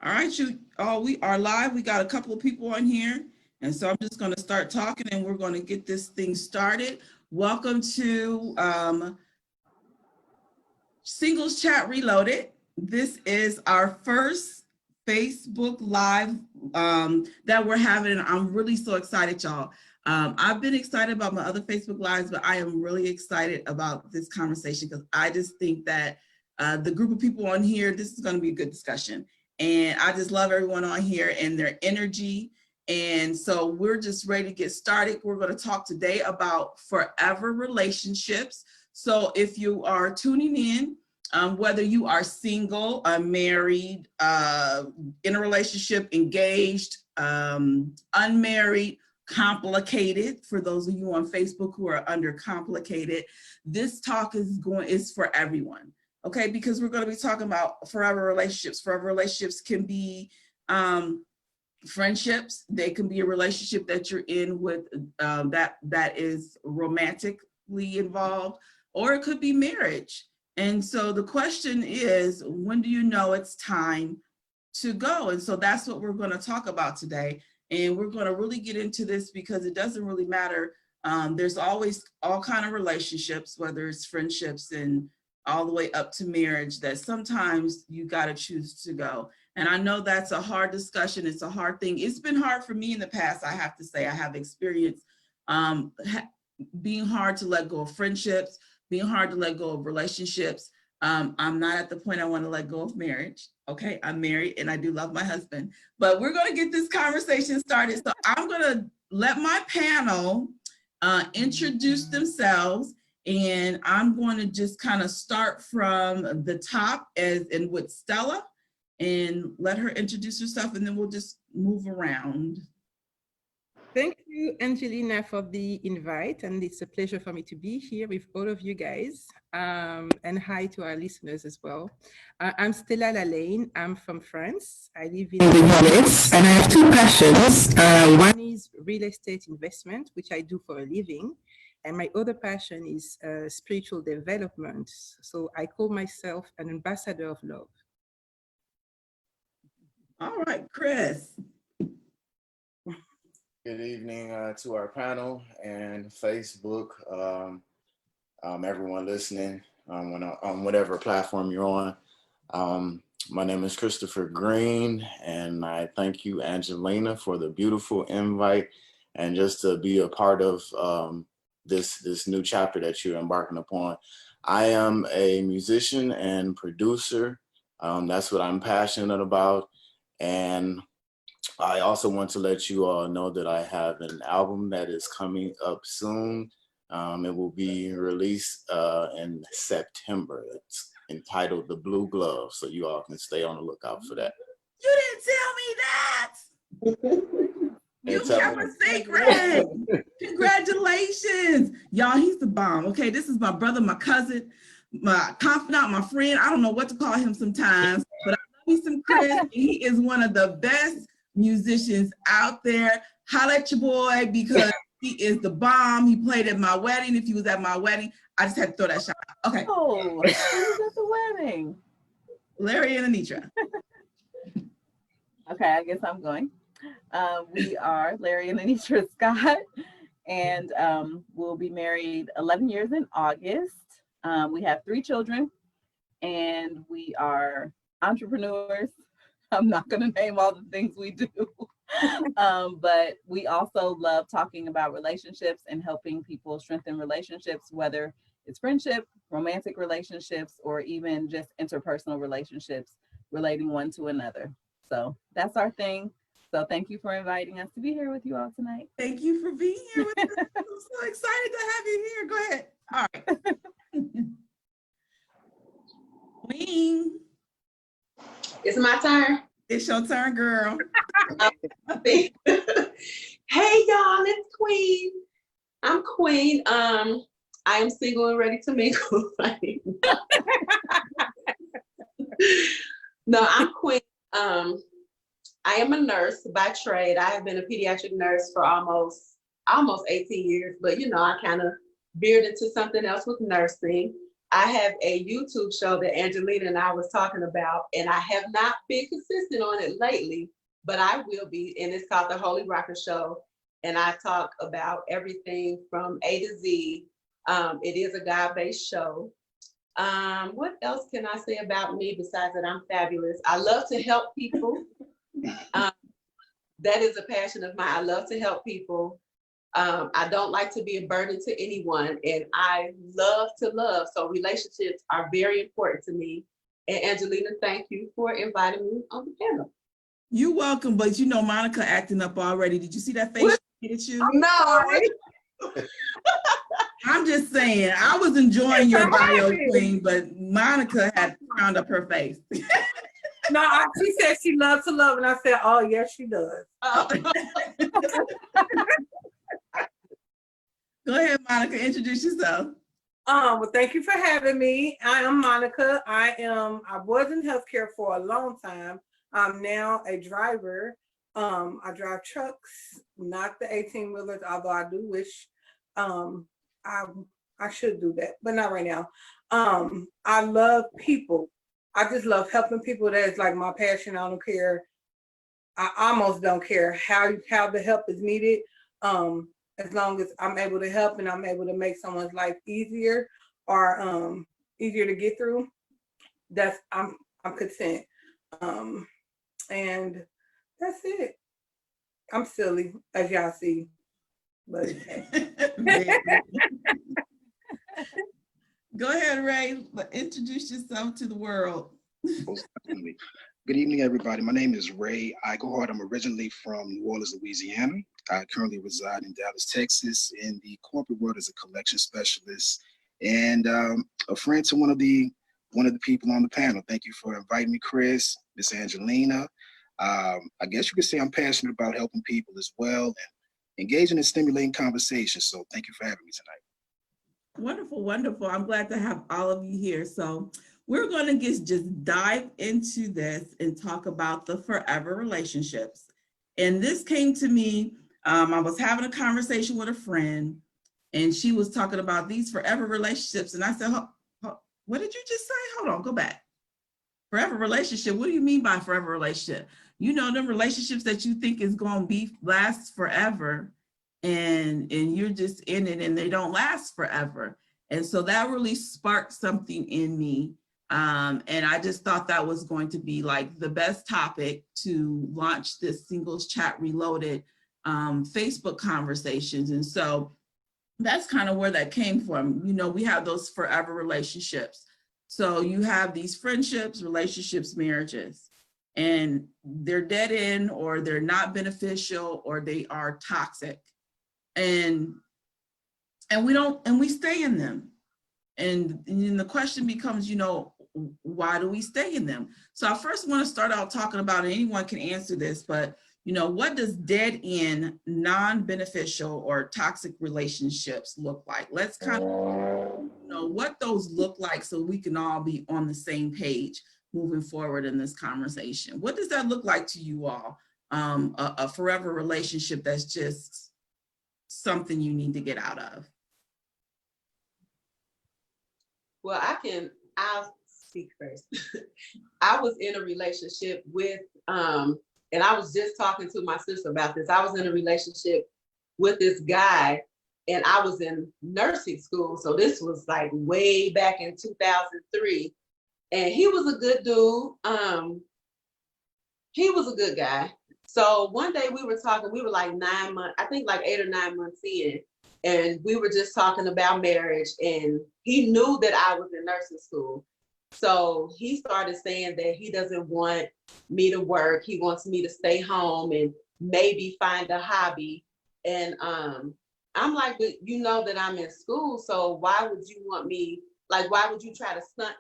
All right, you all, we are live. We got a couple of people on here. And so I'm just going to start talking and we're going to get this thing started. Welcome to Singles Chat Reloaded. This is our first Facebook Live that we're having. And I'm really so excited, y'all. I've been excited about my other Facebook Lives, but I am really excited about this conversation because I just think that the group of people on here, this is going to be a good discussion. And I just love everyone on here and their energy. And so we're just ready to get started. We're going to talk today about forever relationships. So if you are tuning in, whether you are single, married, in a relationship, engaged, unmarried, complicated, for those of you on Facebook who are under complicated, this talk is for everyone. Okay, because we're going to be talking about forever relationships. Forever relationships can be friendships. They can be a relationship that you're in with that is romantically involved, or it could be marriage. And so the question is, when do you know it's time to go? And so that's what we're going to talk about today. And we're going to really get into this because it doesn't really matter. There's always all kind of relationships, whether it's friendships and all the way up to marriage, that sometimes you got to choose to go. And I know that's a hard discussion. It's a hard thing. It's been hard for me in the past. I have to say, I have experienced being hard to let go of friendships, being hard to let go of relationships. I'm not at the point I want to let go of marriage. Okay, I'm married and I do love my husband, but we're going to get this conversation started. So I'm going to let my panel introduce themselves. And I'm going to just kind of start from the top with Stella and let her introduce herself, and then we'll just move around. Thank you, Angelina, for the invite. And it's a pleasure for me to be here with all of you guys. And hi to our listeners as well. I'm Stella Lalaine. I'm from France. I live in the US and I have two passions. One is real estate investment, which I do for a living. And my other passion is spiritual development. So I call myself an ambassador of love. All right, Chris. Good evening to our panel and Facebook, everyone listening on whatever platform you're on. My name is Christopher Green, and I thank you, Angelina, for the beautiful invite and just to be a part of this new chapter that you're embarking upon. I am a musician and producer. That's what I'm passionate about. And I also want to let you all know that I have an album that is coming up soon. It will be released in September. It's entitled The Blue Glove, so you all can stay on the lookout for that. You didn't tell me that. You kept a secret. Congratulations. Y'all, he's the bomb. Okay, this is my brother, my cousin, my confidant, my friend. I don't know what to call him sometimes, but I love me some Chris. He is one of the best musicians out there. Holla at your boy because he is the bomb. He played at my wedding. If he was at my wedding, I just had to throw that shot out. Okay. Oh, who was at the wedding? Larry and Anitra. Okay, I guess I'm going. We are Larry and Anitra Scott, and we'll be married 11 years in August. We have 3 children, and we are entrepreneurs. I'm not going to name all the things we do, but we also love talking about relationships and helping people strengthen relationships, whether it's friendship, romantic relationships, or even just interpersonal relationships relating one to another. So that's our thing. So thank you for inviting us to be here with you all tonight. Thank you for being here with us. I'm so excited to have you here. Go ahead. All right. Queen. It's my turn. It's your turn, girl. Hey, y'all, it's Queen. I'm Queen. I am single and ready to mingle. No, I'm Queen. I am a nurse by trade. I have been a pediatric nurse for almost 18 years, but you know, I kind of veered into something else with nursing. I have a YouTube show that Angelina and I was talking about, and I have not been consistent on it lately, but I will be, and it's called The Holy Rocker Show, and I talk about everything from A to Z. It is a God-based show. What else can I say about me besides that I'm fabulous? I love to help people. That is a passion of mine. I love to help people. I don't like to be a burden to anyone, and I love to love. So relationships are very important to me. And Angelina, thank you for inviting me on the panel. You're welcome, but you know Monica acting up already. Did you see that face What? she hit you? No, I'm just saying, I was enjoying your bio, Queen, but Monica had frowned up her face. No, she said she loves to love, and I said, oh, yes, she does. Go ahead, Monica, introduce yourself. Well, thank you for having me. I am Monica. I was in healthcare for a long time. I'm now a driver. I drive trucks, not the 18-wheelers, although I do wish I should do that, but not right now. I love people. I just love helping people. That's like my passion. I don't care. I almost don't care how the help is needed. As long as I'm able to help and I'm able to make someone's life easier or easier to get through, I'm content. And that's it. I'm silly, as y'all see, but Go ahead, Ray. Introduce yourself to the world. Good evening, everybody. My name is Ray Eichelhart. I'm originally from New Orleans, Louisiana. I currently reside in Dallas, Texas, in the corporate world as a collection specialist and a friend to one of the people on the panel. Thank you for inviting me, Chris, Miss Angelina. I guess you could say I'm passionate about helping people as well and engaging in stimulating conversations. So thank you for having me tonight. Wonderful, wonderful. I'm glad to have all of you here. So we're going to just dive into this and talk about the forever relationships. And this came to me, I was having a conversation with a friend and she was talking about these forever relationships. And I said, what did you just say? Hold on, go back. Forever relationship, what do you mean by forever relationship? You know, them relationships that you think is going to last forever and you're just in it and they don't last forever. And so that really sparked something in me. And I just thought that was going to be like the best topic to launch this Singles Chat Reloaded Facebook conversations. And so that's kind of where that came from. You know, we have those forever relationships. So you have these friendships, relationships, marriages, and they're dead end or they're not beneficial or they are toxic. And we stay in them. And the question becomes, you know, why do we stay in them? So I first want to start out talking about, and anyone can answer this, but you know, what does dead end, non-beneficial or toxic relationships look like? Let's kind of know what those look like so we can all be on the same page moving forward in this conversation. What does that look like to you all? A forever relationship that's just something you need to get out of. well, I'll speak first. I was in a relationship with, and I was just talking to my sister about this. I was in a relationship with this guy and I was in nursing school. So this was like way back in 2003. And he was a good dude. He was a good guy. So one day we were talking, we were like 9 months, I think like 8 or 9 months in. And we were just talking about marriage and he knew that I was in nursing school. So he started saying that he doesn't want me to work. He wants me to stay home and maybe find a hobby. And I'm like, but you know that I'm in school. So why would you want me, like, why would you try to stunt?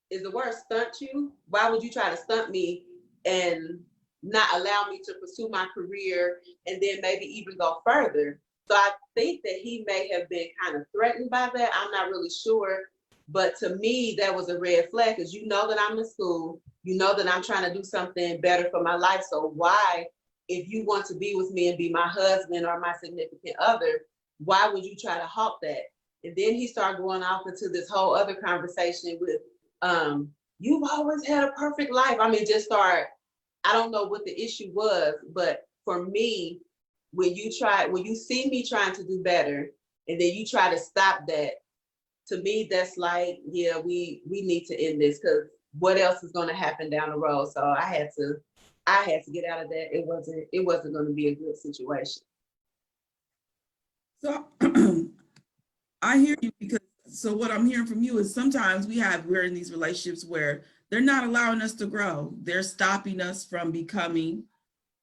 Is the word stunt you? Why would you try to stunt me and not allow me to pursue my career and then maybe even go further? So I think that he may have been kind of threatened by that. I'm not really sure. But to me, that was a red flag because you know that I'm in school. You know that I'm trying to do something better for my life. So why, if you want to be with me and be my husband or my significant other, why would you try to halt that? And then he started going off into this whole other conversation with, you've always had a perfect life. I mean, just start, I don't know what the issue was, but for me, when you see me trying to do better, and then you try to stop that, to me, that's like, yeah, we need to end this, because what else is going to happen down the road? So I had to get out of that. It wasn't going to be a good situation. So I hear you, because so what I'm hearing from you is sometimes we're in these relationships where they're not allowing us to grow. They're stopping us from becoming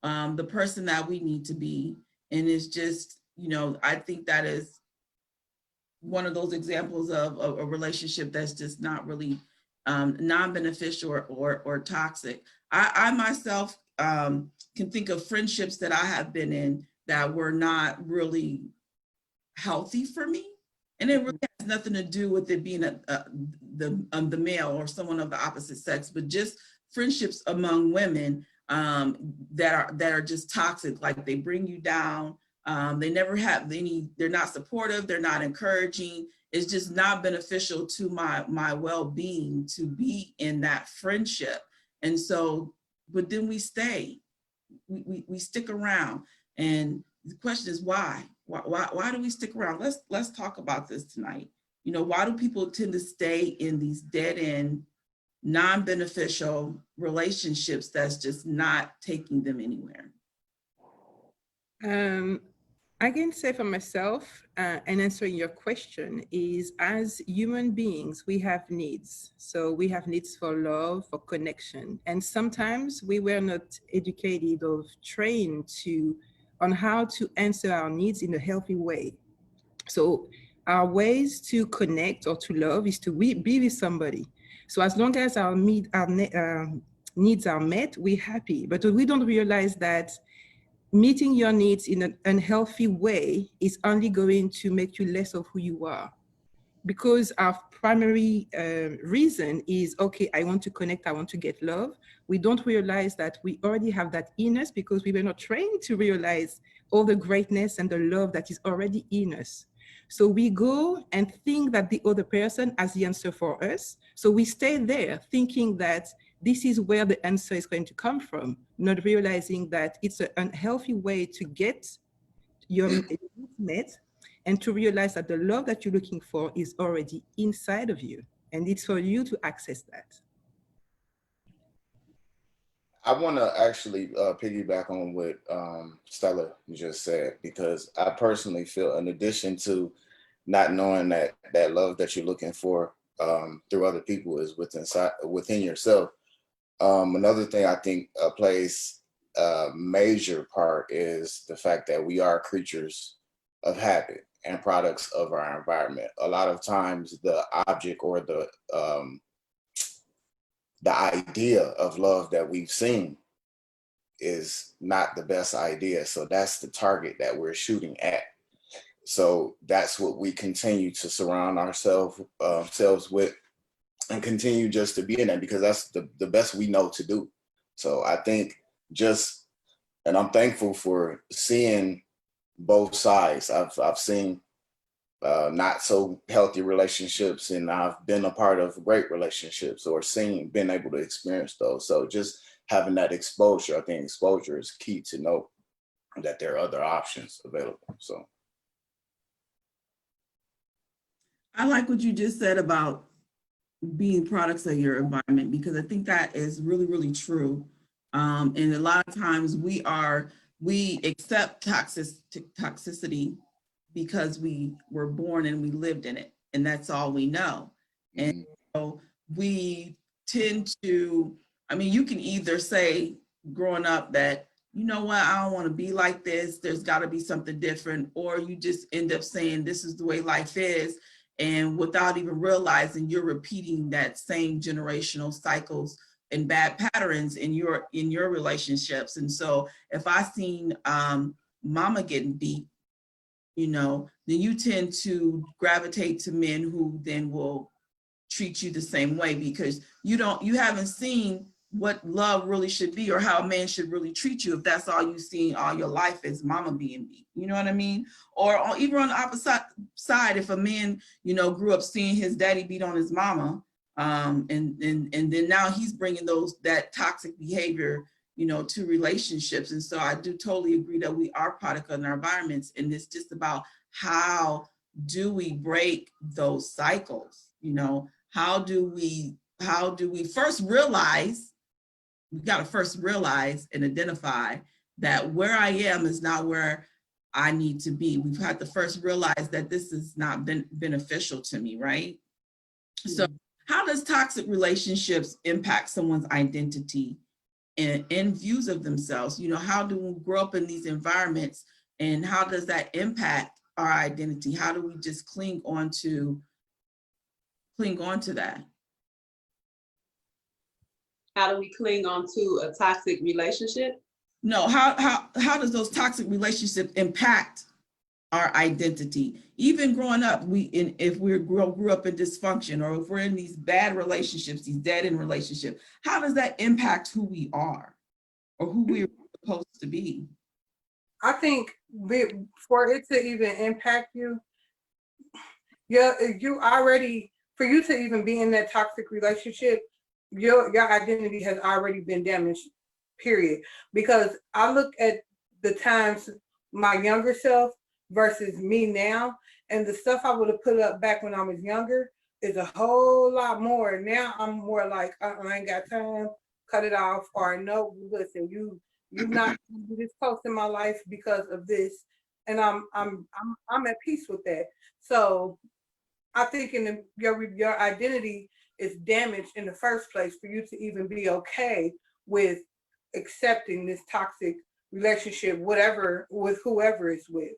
the person that we need to be. And it's just, I think that is one of those examples of a relationship that's just not really non-beneficial or toxic. I myself can think of friendships that I have been in that were not really healthy for me. And it really has nothing to do with it being the male or someone of the opposite sex, but just friendships among women that are just toxic. Like, they bring you down. They never have they're not supportive. They're not encouraging. It's just not beneficial to my well-being to be in that friendship. And so, but then we stay, we stick around. And the question is why? Why do we stick around? Let's talk about this tonight. Why do people tend to stay in these dead-end, non-beneficial relationships that's just not taking them anywhere? I can say for myself, and answering your question is, as human beings, we have needs. So we have needs for love, for connection. And sometimes we were not educated or trained on how to answer our needs in a healthy way. So our ways to connect or to love is to be with somebody. So as long as our needs are met, we're happy. But we don't realize that meeting your needs in an unhealthy way is only going to make you less of who you are. Because our primary reason is, okay, I want to connect, I want to get love. We don't realize that we already have that in us because we were not trained to realize all the greatness and the love that is already in us. So we go and think that the other person has the answer for us. So we stay there thinking that this is where the answer is going to come from, not realizing that it's an unhealthy way to get your needs met, and to realize that the love that you're looking for is already inside of you, and it's for you to access that. I want to actually piggyback on what Stella just said, because I personally feel, in addition to not knowing that love that you're looking for through other people is within yourself, another thing I think plays a major part is the fact that we are creatures of habit and products of our environment. A lot of times the object or the idea of love that we've seen is not the best idea. So that's the target that we're shooting at. So that's what we continue to surround ourselves with, and continue just to be in that, because that's the best we know to do. So I think and I'm thankful for seeing both sides. I've seen not so healthy relationships, and I've been a part of great relationships, or been able to experience those. So just having that exposure, I think exposure is key to know that there are other options available. So I like what you just said about being products of your environment, because I think that is really, really true. And a lot of times we accept toxicity because we were born and we lived in it, and that's all we know. And so we tend to, you can either say growing up that, you know what, I don't want to be like this, there's got to be something different, or you just end up saying this is the way life is, and without even realizing you're repeating that same generational cycles and bad patterns in your relationships. And so if I seen mama getting beat, then you tend to gravitate to men who then will treat you the same way, because you haven't seen love really should be, or how a man should really treat you if that's all you've seen all your life is mama being beat. You know what I mean? Or even on the opposite side, if a man, you know, grew up seeing his daddy beat on his mama, and then now he's bringing that toxic behavior, you know, to relationships. And so I do totally agree that we are product of our environments, and it's just about how do we break those cycles? You know, how do we first realize, we got to first realize and identify that where I am is not where I need to be. We've had to first realize that this has not been beneficial to me, right? So how does toxic relationships impact someone's identity and views of themselves? You know, how do we grow up in these environments, and how does that impact our identity? How do we just cling on to that? How do we cling on to a toxic relationship? No, how does those toxic relationships impact our identity? Even growing up, if we grew up in dysfunction, or if we're in these bad relationships, these dead-end relationships, how does that impact who we are or who we're supposed to be? I think for it to even impact you, for you to even be in that toxic relationship, your identity has already been damaged, period. Because I look at the times my younger self versus me now, and the stuff I would have put up back when I was younger is a whole lot more. Now I'm more like, I ain't got time, cut it off, or no, listen, you're not gonna be this close in my life because of this, and I'm at peace with that. So I think your identity is damaged in the first place for you to even be okay with accepting this toxic relationship, with whoever it's with.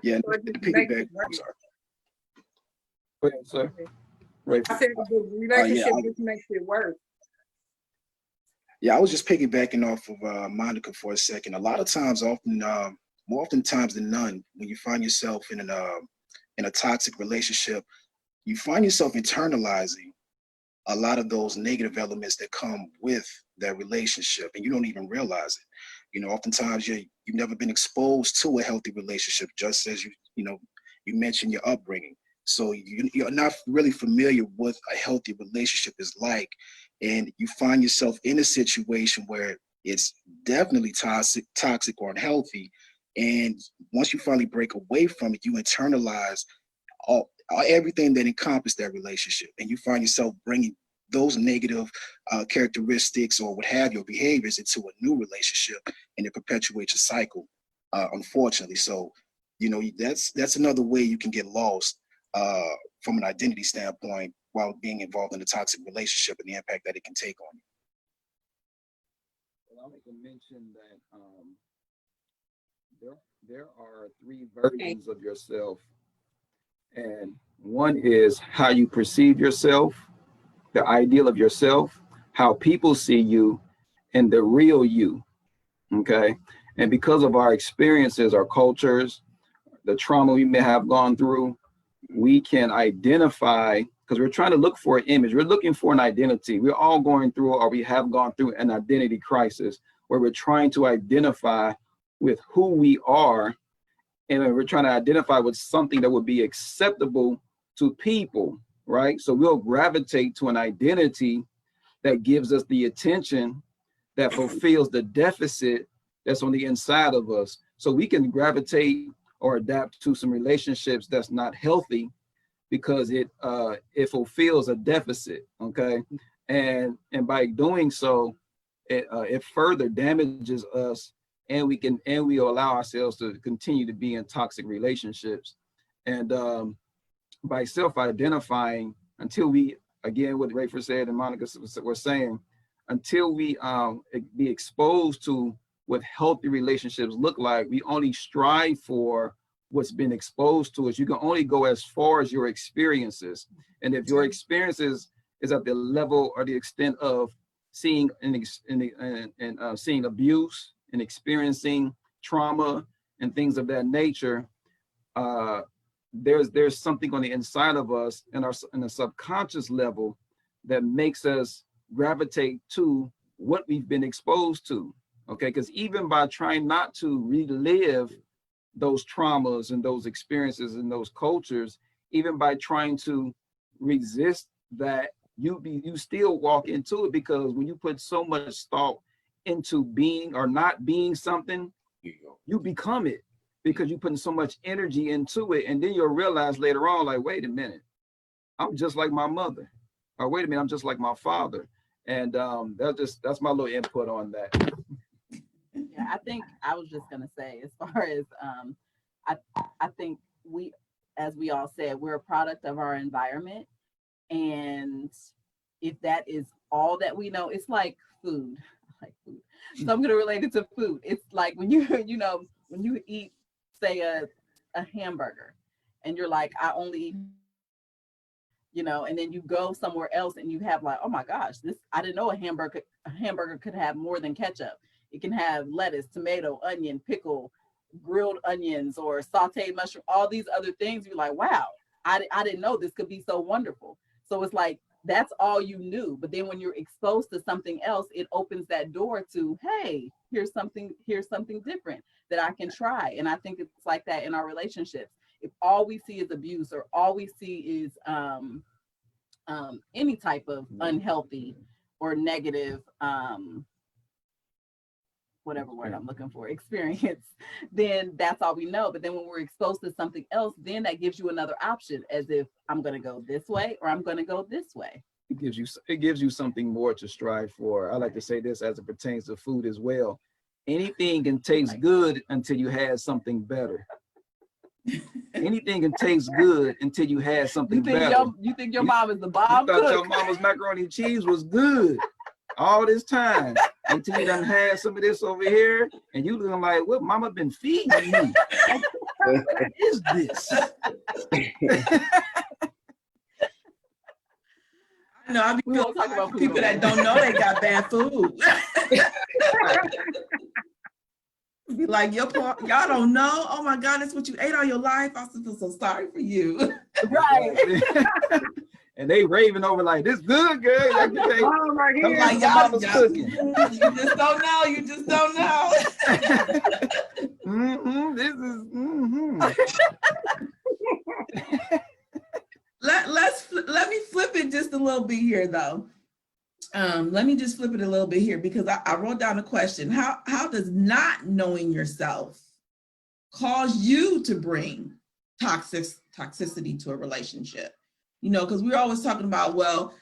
Yeah, So to piggyback, I'm sorry. Go ahead, sir. Right. I said the relationship just makes it worse. Yeah, I was just piggybacking off of Monica for a second. A lot of times, more often times than none, when you find yourself in a toxic relationship, you find yourself internalizing a lot of those negative elements that come with that relationship, and you don't even realize it. You know, oftentimes you've never been exposed to a healthy relationship, just as you mentioned your upbringing. So you're not really familiar with a healthy relationship is like, and you find yourself in a situation where it's definitely toxic or unhealthy. And once you finally break away from it, you internalize everything that encompassed that relationship, and you find yourself bringing those negative characteristics or what have your behaviors into a new relationship, and it perpetuates a cycle, unfortunately. So, that's another way you can get lost from an identity standpoint while being involved in a toxic relationship and the impact that it can take on you. Well, I'll make a mention that there are three versions of yourself, and one is how you perceive yourself, the ideal of yourself, how people see you, and the real you. Okay. And because of our experiences, our cultures, the trauma we may have gone through, we can identify, because we're trying to look for an image. We're looking for an identity. We're all going through, or we have gone through, an identity crisis where we're trying to identify with who we are, and we're trying to identify with something that would be acceptable to people, right? So we'll gravitate to an identity that gives us the attention that fulfills the deficit that's on the inside of us. So we can gravitate or adapt to some relationships that's not healthy because it fulfills a deficit, okay? And by doing so, it further damages us, and we allow ourselves to continue to be in toxic relationships. And by self-identifying, until we, again, what Rayford said and Monica were saying, until we be exposed to what healthy relationships look like, we only strive for what's been exposed to us. You can only go as far as your experiences. And if your experiences is at the level or the extent of seeing seeing abuse and experiencing trauma and things of that nature, there's something on the inside of us and in a subconscious level that makes us gravitate to what we've been exposed to. Okay, because even by trying not to relive those traumas and those experiences and those cultures, even by trying to resist that, you still walk into it, because when you put so much thought into being or not being something, you become it, because you're putting so much energy into it. And then you'll realize later on, like, wait a minute, I'm just like my mother, or wait a minute, I'm just like my father. And that's my little input on that. Yeah, I think I was just gonna say, as far as I think we, as we all said, we're a product of our environment. And if that is all that we know, it's like food. I like food. So I'm gonna relate it to food. It's like when you when you eat, say, a hamburger, and you're like, I only eat, and then you go somewhere else and you have like, oh my gosh, this, I didn't know a hamburger could have more than ketchup. It can have lettuce, tomato, onion, pickle, grilled onions, or sauteed mushroom, all these other things. You're like, wow, I didn't know this could be so wonderful. So it's like, that's all you knew. But then when you're exposed to something else, it opens that door to, hey, here's something different that I can try. And I think it's like that in our relationships. If all we see is abuse, or all we see is any type of unhealthy or negative, whatever word I'm looking for, experience, then that's all we know. But then when we're exposed to something else, then that gives you another option, as if I'm going to go this way or I'm going to go this way. It gives you something more to strive for. I like to say this as it pertains to food as well. Anything can taste good until you have something better. Anything can taste good until you have something better. You think your mom is the bomb You thought cook? your mama's macaroni and cheese was good all this time, until you done had some of this over here, and you looking like, what mama been feeding me? What is this? I know, I be We won't talk about people food. that don't know they got bad food. Be like, y'all don't know? Oh my God, that's what you ate all your life? I feel so sorry for you. Right. And they raving over like, this good, girl. Like, Oh my I'm God. like, mama's cooking. You just don't know. You just don't know. This is, Let me flip it just a little bit here, though. Let me just flip it a little bit here, because I wrote down a question. How does not knowing yourself cause you to bring toxicity to a relationship? Because we're always talking about, well,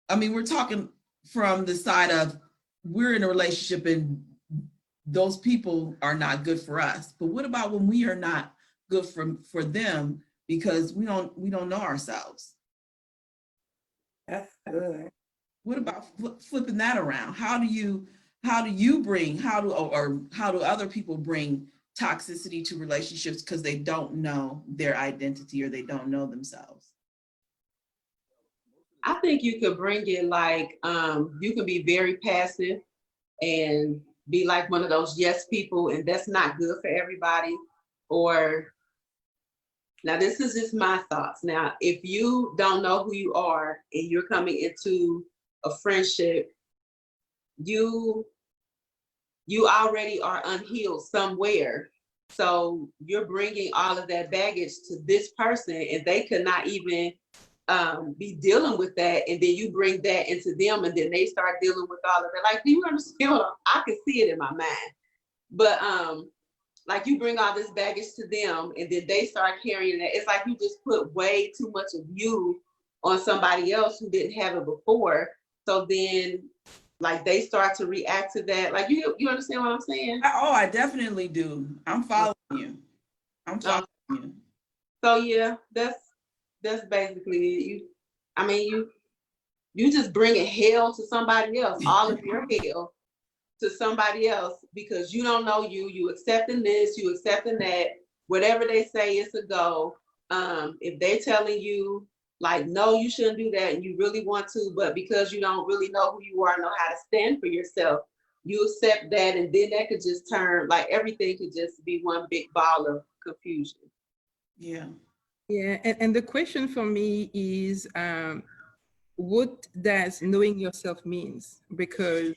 I mean, we're talking from the side of, we're in a relationship and those people are not good for us. But what about when we are not good for them because we don't know ourselves? That's good. What about flipping that around? How do other people bring toxicity to relationships because they don't know their identity or they don't know themselves? I think you could bring it like, you can be very passive and be like one of those yes people, and that's not good for everybody. Or, now this is just my thoughts. Now, if you don't know who you are and you're coming into a friendship, you already are unhealed somewhere. So you're bringing all of that baggage to this person, and they could not even be dealing with that, and then you bring that into them, and then they start dealing with all of it. Like, do you understand? I can see it in my mind, but like, you bring all this baggage to them, and then they start carrying it. It's like you just put way too much of you on somebody else who didn't have it before. So then, like, they start to react to that. Like, you understand what I'm saying? Oh, I definitely do. I'm following you. You. So yeah, that's basically it. You just bringing hell to somebody else, all of your hell to somebody else, because you don't know you accepting this, you accepting that, whatever they say is a go. If they're telling you like, no, you shouldn't do that, and you really want to, but because you don't really know who you are, know how to stand for yourself, you accept that, and then that could just turn, like, everything could just be one big ball of confusion. Yeah. Yeah, and the question for me is, what does knowing yourself means? Because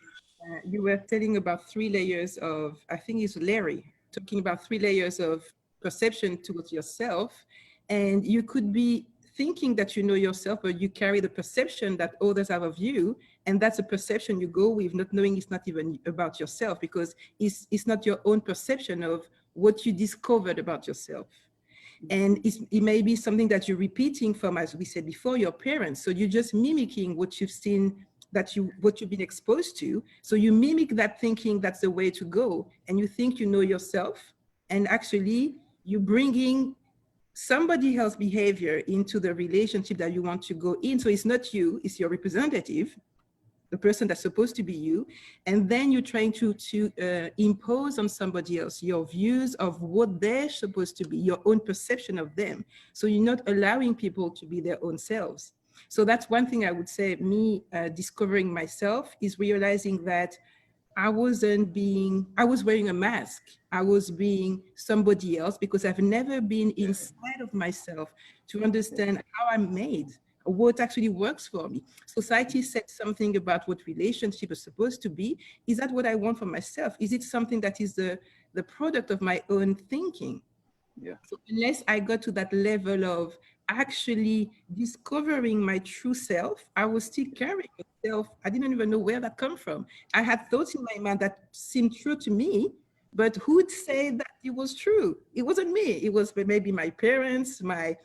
you were telling about 3 layers of, I think it's Larry, talking about 3 layers of perception towards yourself. And you could be thinking that you know yourself, but you carry the perception that others have of you. And that's a perception you go with, not knowing it's not even about yourself, because it's not your own perception of what you discovered about yourself. And it may be something that you're repeating from, as we said before, your parents. So you're just mimicking what you've seen, what you've been exposed to. So you mimic that, thinking that's the way to go. And you think you know yourself. And actually you're bringing somebody else's behavior into the relationship that you want to go in. So it's not you, it's your representative, the person that's supposed to be you. And then you're trying to impose on somebody else your views of what they're supposed to be, your own perception of them. So you're not allowing people to be their own selves. So that's one thing I would say, me discovering myself is realizing that I was wearing a mask. I was being somebody else because I've never been inside of myself to understand how I'm made, what actually works for me. Society said something about what relationship is supposed to be. Is that what I want for myself? Is it something that is the product of my own thinking? Yeah. So unless I got to that level of actually discovering my true self, I was still carrying a self. I didn't even know where that come from. I had thoughts in my mind that seemed true to me, but who'd say that it was true? It wasn't me. It was maybe my parents, my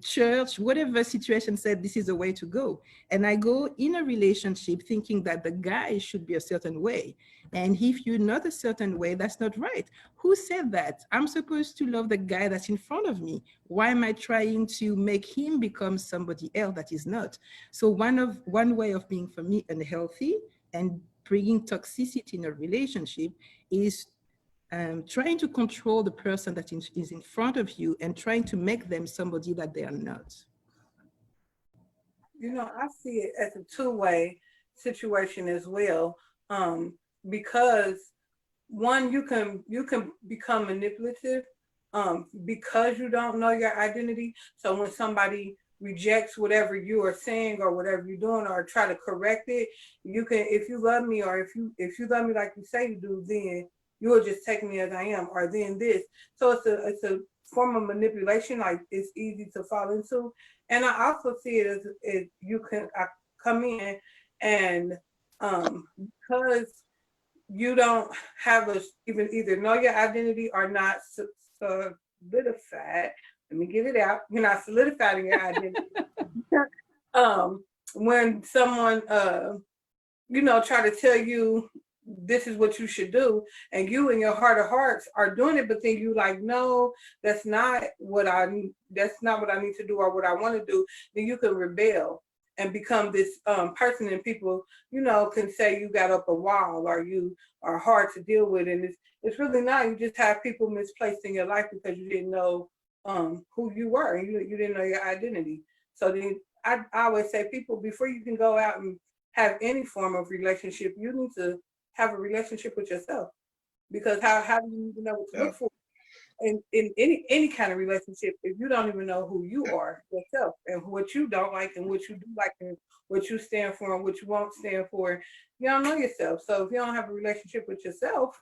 church, whatever situation said this is the way to go. And I go in a relationship thinking that the guy should be a certain way. And if you're not a certain way, that's not right. Who said that? I'm supposed to love the guy that's in front of me. Why am I trying to make him become somebody else that is not? So one way of being, for me, unhealthy and bringing toxicity in a relationship is trying to control the person that is in front of you and trying to make them somebody that they are not. You know, I see it as a two-way situation as well, because one, you can become manipulative because you don't know your identity. So when somebody rejects whatever you are saying or whatever you're doing or try to correct it, you can, if you love me or if you love me like you say you do, then you will just take me as I am, or then this. So it's a form of manipulation, like it's easy to fall into. And I also see it as I come in and because you don't have either know your identity or not solidified. Let me get it out. You're not solidified in your identity. When someone try to tell you this is what you should do, and you in your heart of hearts are doing it, but then you like, no, that's not what I need to do or what I want to do, then you can rebel and become this person, and people, can say you got up a wall or you are hard to deal with. And it's really not. You just have people misplaced in your life because you didn't know who you were, and you didn't know your identity. So then I always say, people, before you can go out and have any form of relationship, you need to have a relationship with yourself, because how do you even know what to look for in any kind of relationship if you don't even know who you are yourself, and what you don't like and what you do like and what you stand for and what you won't stand for? You don't know yourself. So if you don't have a relationship with yourself,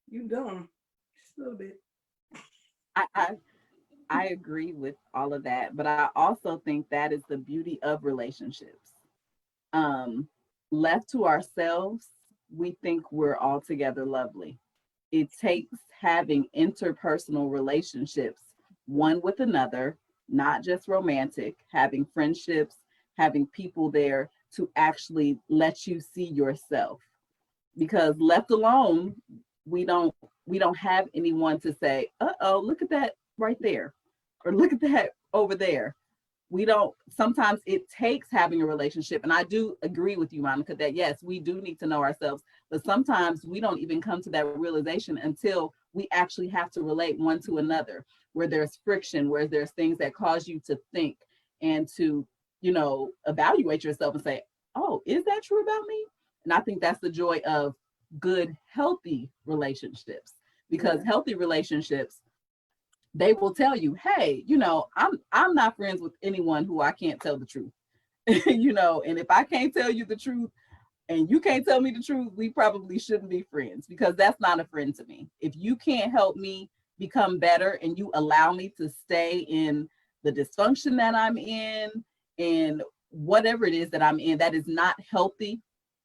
you done just a little bit. I agree with all of that, but I also think that is the beauty of relationships. Left to ourselves, we think we're altogether lovely. It takes having interpersonal relationships, one with another, not just romantic, having friendships, having people there to actually let you see yourself. Because left alone, we don't have anyone to say, uh-oh, look at that right there, or look at that over there. We don't, sometimes it takes having a relationship. And I do agree with you, Monica, that yes, we do need to know ourselves, but sometimes we don't even come to that realization until we actually have to relate one to another, where there's friction, where there's things that cause you to think and to, evaluate yourself and say, oh, is that true about me? And I think that's the joy of good, healthy relationships, because healthy relationships, they will tell you, hey, I'm not friends with anyone who I can't tell the truth. You know, and if I can't tell you the truth and you can't tell me the truth, we probably shouldn't be friends, because that's not a friend to me. If you can't help me become better and you allow me to stay in the dysfunction that I'm in and whatever it is that I'm in that is not healthy,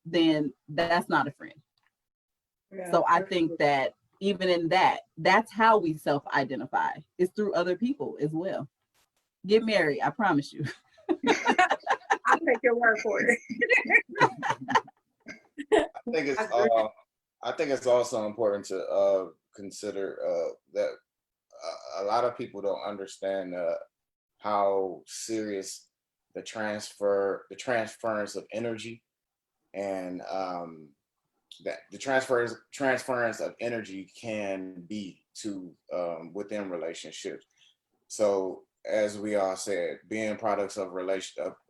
then that's not a friend. Yeah, So I think that even in that, that's how we self-identify, is through other people as well. Get married, I promise you. I'll take your word for it. I think it's also important to consider that a lot of people don't understand how serious the transference of energy and that the transference of energy can be to within relationships. So as we all said, being products of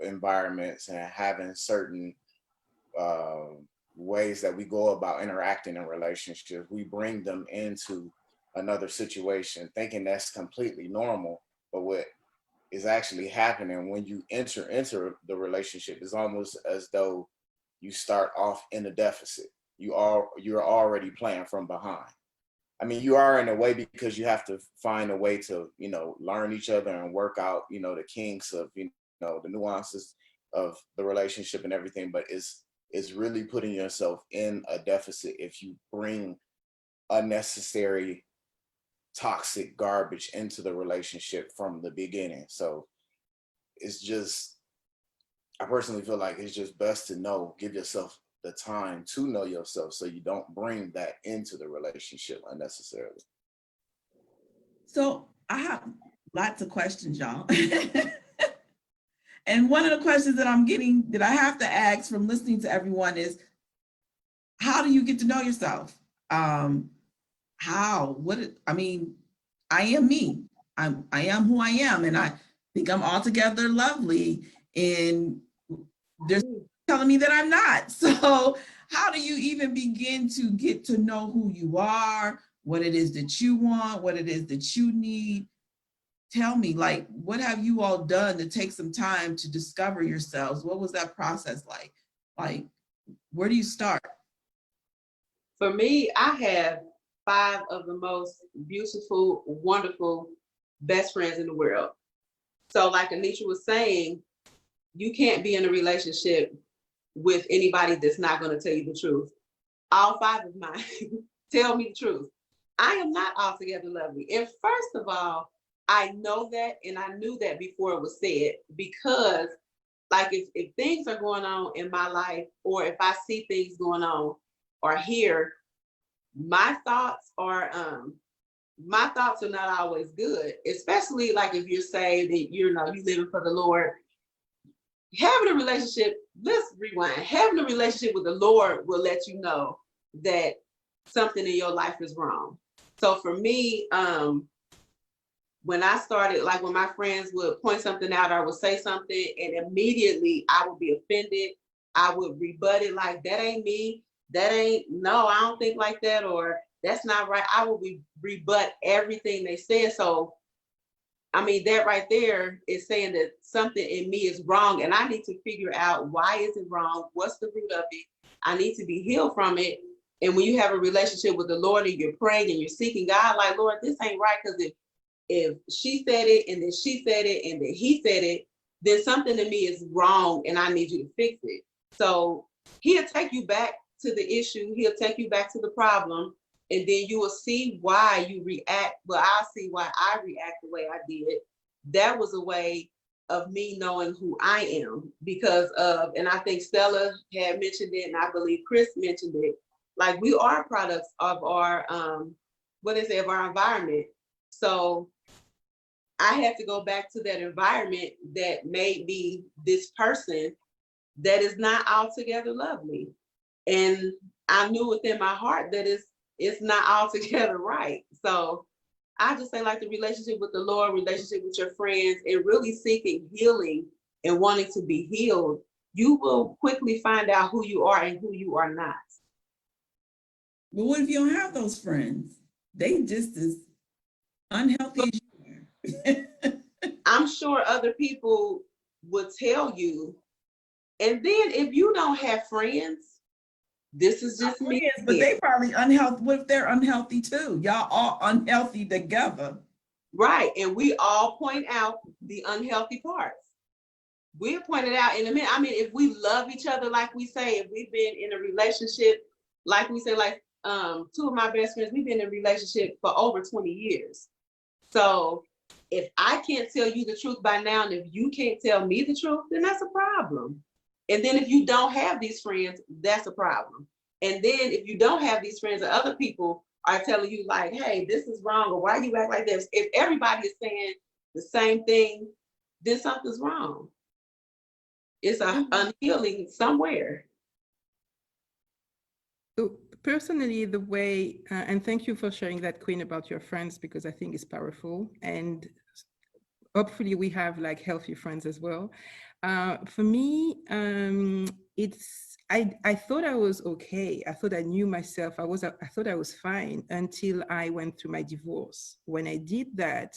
environments and having certain ways that we go about interacting in relationships, we bring them into another situation thinking that's completely normal. But what is actually happening when you enter the relationship is almost as though you start off in a deficit. You're already playing from behind. I mean, you are in a way because you have to find a way to, you know, learn each other and work out, you know, the kinks of, you know, the nuances of the relationship and everything. But it's really putting yourself in a deficit if you bring unnecessary toxic garbage into the relationship from the beginning. So it's just, I personally feel like it's just best to give yourself the time to know yourself so you don't bring that into the relationship unnecessarily. So I have lots of questions, y'all. And one of the questions that I'm getting, that I have to ask from listening to everyone is, how do you get to know yourself? I am me. I am who I am, and I think I'm altogether lovely. And there's telling me that I'm not. So how do you even begin to get to know who you are, what it is that you want, what it is that you need? Tell me, like, what have you all done to take some time to discover yourselves? What was that process like? Like, where do you start? For me, I have 5 of the most beautiful, wonderful best friends in the world. So like Anisha was saying, you can't be in a relationship with anybody that's not going to tell you the truth. All 5 of mine tell me the truth. I am not altogether lovely. And first of all, I know that, and I knew that before it was said, because like if things are going on in my life, or if I see things going on or hear, my thoughts are not always good, especially like if you're saying that you living for the Lord. Having a relationship, let's rewind. Having a relationship with the Lord will let you know that something in your life is wrong. So for me, when I started, like when my friends would point something out or would say something, and immediately I would be offended, I would rebut it like, that ain't me, no, I don't think like that, or that's not right. I would rebut everything they said. So I mean, that right there is saying that something in me is wrong, and I need to figure out why is it wrong? What's the root of it? I need to be healed from it. And when you have a relationship with the Lord and you're praying and you're seeking God, like, Lord, this ain't right, because if she said it and then she said it and then he said it, then something in me is wrong and I need you to fix it. So he'll take you back to the issue. He'll take you back to the problem. And then you will see why you react. Well, I'll see why I react the way I did. That was a way of me knowing who I am, because of, and I think Stella had mentioned it, and I believe Chris mentioned it, like we are products of our, of our environment. So I had to go back to that environment that made me this person that is not altogether lovely. And I knew within my heart that it's not altogether right. So I just say, like, the relationship with the Lord, relationship with your friends, and really seeking healing and wanting to be healed, you will quickly find out who you are and who you are not. But what if you don't have those friends? They just as unhealthy as you are. I'm sure other people would tell you And then if you don't have friends, this is just me. Friends, but they probably unhealthy. What if they're unhealthy too? Y'all all unhealthy together. Right. And we all point out the unhealthy parts. We'll point it out in a minute. I mean, if we love each other, like we say, if we've been in a relationship, like we say, like two of my best friends, we've been in a relationship for over 20 years. So if I can't tell you the truth by now, and if you can't tell me the truth, then that's a problem. And then if you don't have these friends, that's a problem. And then if you don't have these friends, or other people are telling you like, hey, this is wrong, or why you act like this? If everybody is saying the same thing, then something's wrong. It's a unhealing somewhere. So personally, the way, and thank you for sharing that, Queen, about your friends, because I think it's powerful. And hopefully we have like healthy friends as well. For me, I thought I was okay. I thought I knew myself. I thought I was fine until I went through my divorce. When I did that,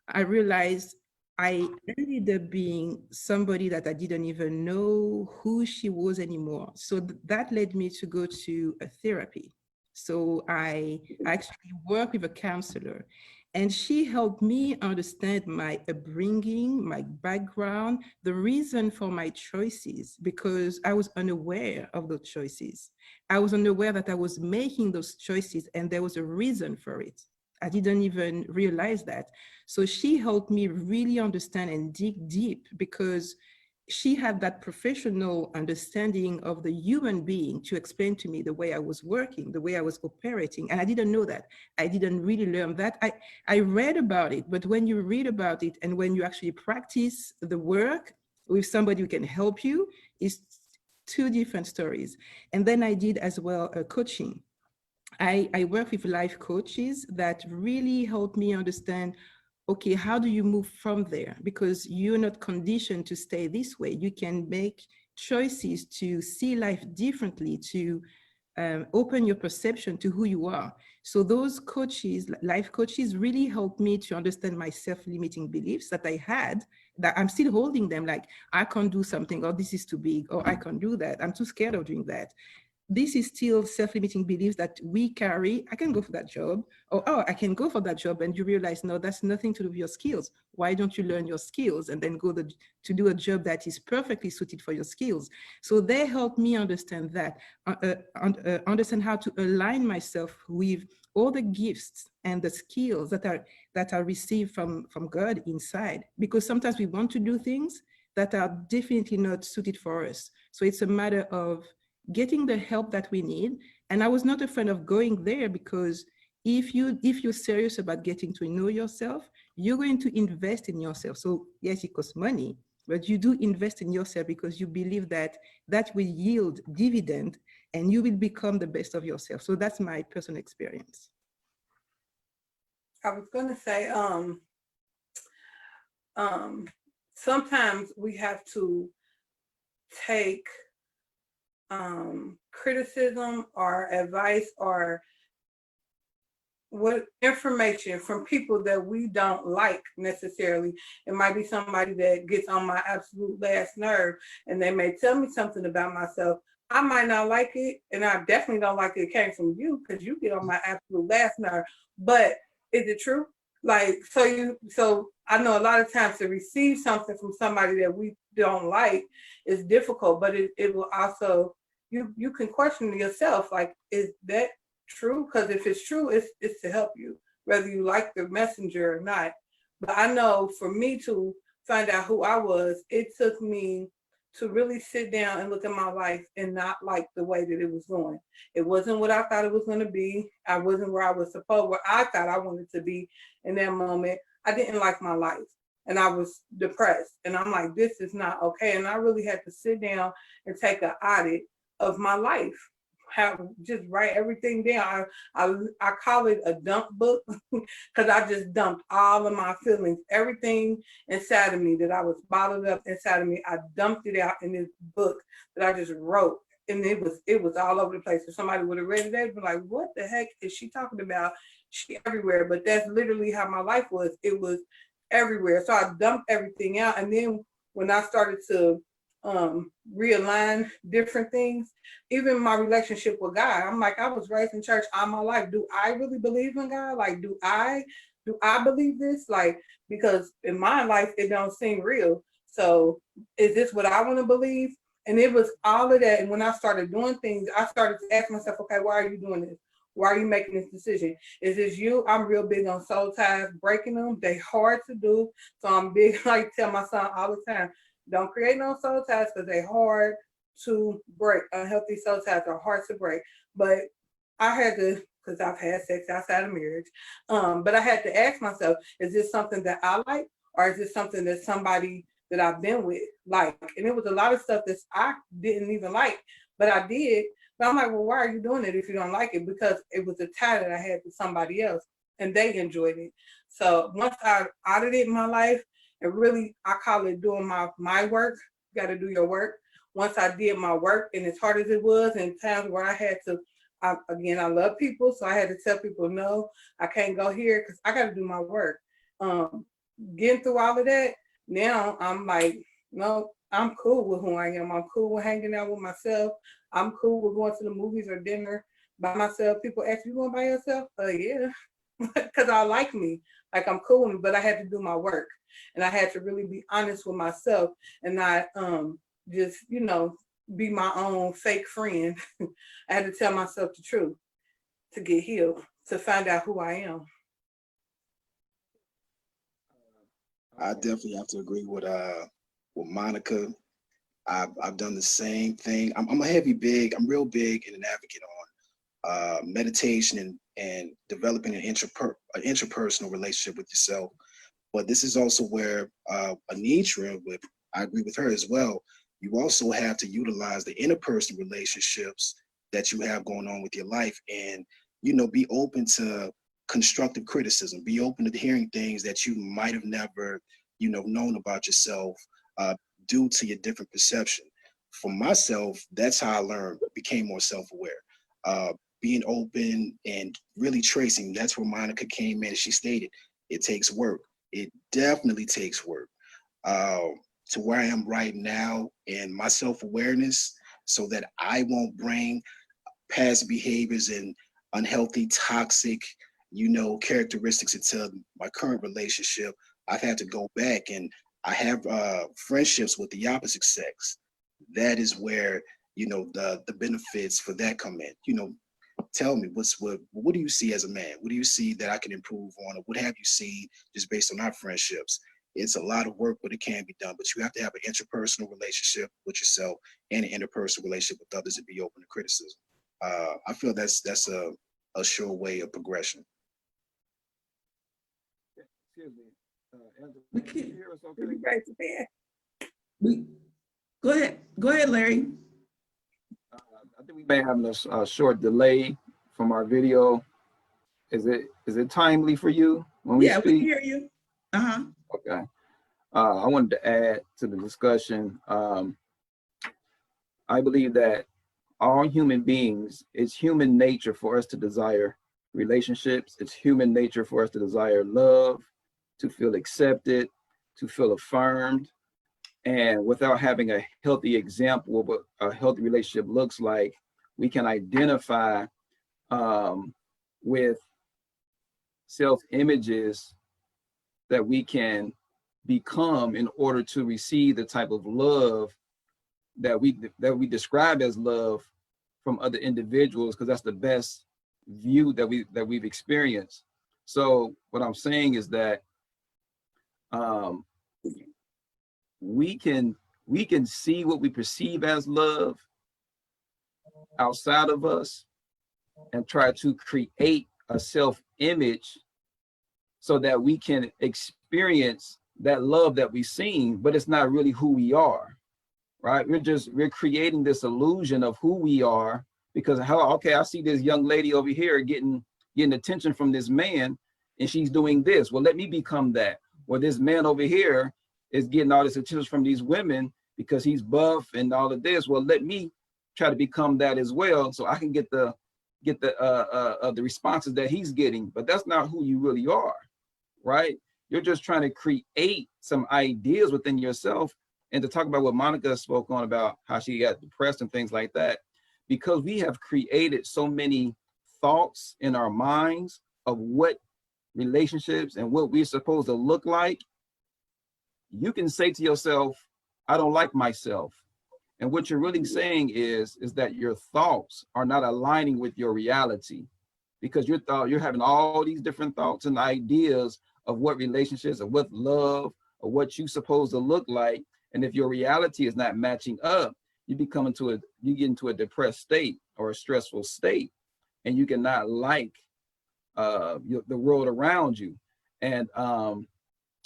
I realized I ended up being somebody that I didn't even know who she was anymore. So that led me to go to a therapy. So I actually work with a counselor, and she helped me understand my upbringing, my background, the reason for my choices, because I was unaware of those choices. I was unaware that I was making those choices and there was a reason for it. I didn't even realize that. So she helped me really understand and dig deep, because she had that professional understanding of the human being to explain to me the way I was working, the way I was operating. And I didn't know that. I didn't really learn that. I read about it, but when you read about it and when you actually practice the work with somebody who can help you, it's two different stories. And then I did as well coaching. I work with life coaches that really help me understand, okay, how do you move from there? Because you're not conditioned to stay this way. You can make choices to see life differently, to open your perception to who you are. So those coaches, life coaches, really helped me to understand my self-limiting beliefs that I had, that I'm still holding them, like I can't do something, or this is too big, or I can't do that, I'm too scared of doing that. This is still self-limiting beliefs that we carry. I can go for that job, or oh, I can go for that job, and you realize, no, that's nothing to do with your skills. Why don't you learn your skills and then go to do a job that is perfectly suited for your skills? So they help me understand that, understand how to align myself with all the gifts and the skills that are received from God inside. Because sometimes we want to do things that are definitely not suited for us. So it's a matter of getting the help that we need. And I was not a fan of going there, because if you're serious about getting to know yourself, you're going to invest in yourself. So yes, it costs money, but you do invest in yourself because you believe that that will yield dividend and you will become the best of yourself. So that's my personal experience. I was going to say, sometimes we have to take criticism or advice or what information from people that we don't like necessarily. It might be somebody that gets on my absolute last nerve, and they may tell me something about myself. I might not like it, and I definitely don't like it came from you, because you get on my absolute last nerve. But is it true? Like, so I know a lot of times to receive something from somebody that we don't like is difficult, but it will also, you can question yourself, like, is that true? Because if it's true, it's to help you, whether you like the messenger or not. But I know for me to find out who I was, it took me to really sit down and look at my life and not like the way that it was going. It wasn't what I thought it was going to be. I wasn't where I thought I wanted to be in that moment. I didn't like my life, and I was depressed. And I'm like, this is not okay. And I really had to sit down and take an audit of my life. Just write everything down. I call it a dump book, because I just dumped all of my feelings, everything inside of me that I was bottled up inside of me. I dumped it out in this book that I just wrote, and it was all over the place. If somebody would have read it, they'd be like, "What the heck is she talking about? She everywhere." But that's literally how my life was. It was everywhere. So I dumped everything out, and then when I started to realign different things. Even my relationship with God, I'm like, I was raised in church all my life. Do I really believe in God? Like, do I believe this? Like, because in my life, it don't seem real. So is this what I want to believe? And it was all of that. And when I started doing things, I started to ask myself, okay, why are you doing this? Why are you making this decision? Is this you? I'm real big on soul ties, breaking them. They hard to do. So I'm big, like tell my son all the time, don't create no soul ties because they're hard to break. Unhealthy soul ties are hard to break. But I had to, because I've had sex outside of marriage, but I had to ask myself, is this something that I like? Or is this something that somebody that I've been with like? And it was a lot of stuff that I didn't even like, but I did. But I'm like, well, why are you doing it if you don't like it? Because it was a tie that I had to somebody else and they enjoyed it. So once I audited my life and really, I call it doing my work, you got to do your work. Once I did my work, and as hard as it was, and times where I had to, again, I love people, so I had to tell people, no, I can't go here because I got to do my work. Getting through all of that, now I'm like, no, I'm cool with who I am. I'm cool with hanging out with myself. I'm cool with going to the movies or dinner by myself. People ask, you going by yourself? Yeah, because I like me. Like, I'm cool with me, but I had to do my work. And I had to really be honest with myself and not just, be my own fake friend. I had to tell myself the truth to get healed, to find out who I am. I definitely have to agree with Monica. I've done the same thing. I'm real big and an advocate on meditation and developing an interpersonal relationship with yourself. But this is also where Anitra, I agree with her as well. You also have to utilize the interpersonal relationships that you have going on with your life, and be open to constructive criticism. Be open to hearing things that you might have never, known about yourself due to your different perception. For myself, that's how I learned, became more self-aware. Being open and really tracing. That's where Monica came in. She stated, it takes work. It definitely takes work. To where I am right now and my self-awareness, so that I won't bring past behaviors and unhealthy, toxic, characteristics into my current relationship. I've had to go back, and I have friendships with the opposite sex. That is where, the benefits for that come in. Tell me, what do you see as a man? What do you see that I can improve on? Or what have you seen just based on our friendships? It's a lot of work, but it can be done. But you have to have an interpersonal relationship with yourself and an interpersonal relationship with others and be open to criticism. I feel that's a sure way of progression. Excuse me. We Can can't- you hear us okay? Go ahead, Larry. I think we may have a short delay from our video. Is it timely for you when we Yeah, speak? we can hear you. Okay. I wanted to add to the discussion. I believe that all human beings, it's human nature for us to desire relationships. It's human nature for us to desire love, to feel accepted, to feel affirmed. And without having a healthy example of what a healthy relationship looks like, we can identify with self-images that we can become in order to receive the type of love that we describe as love from other individuals, because that's the best view that we've experienced. So what I'm saying is that we can see what we perceive as love outside of us and try to create a self-image so that we can experience that love that we've seen, but it's not really who we are, right? We're creating this illusion of who we are because I see this young lady over here getting attention from this man and she's doing this. Well, let me become that. Well, this man over here is getting all this attention from these women because he's buff and all of this. Well, let me try to become that as well, so I can get the responses that he's getting. But that's not who you really are, right? You're just trying to create some ideas within yourself And to talk about what Monica spoke on about how she got depressed and things like that, because we have created so many thoughts in our minds of what relationships and what we're supposed to look like, you can say to yourself, I don't like myself. And what you're really saying is that your thoughts are not aligning with your reality, because you're having all these different thoughts and ideas of what relationships or what love or what you're supposed to look like. And if your reality is not matching up, you get into a depressed state or a stressful state, and you cannot like the world around you. And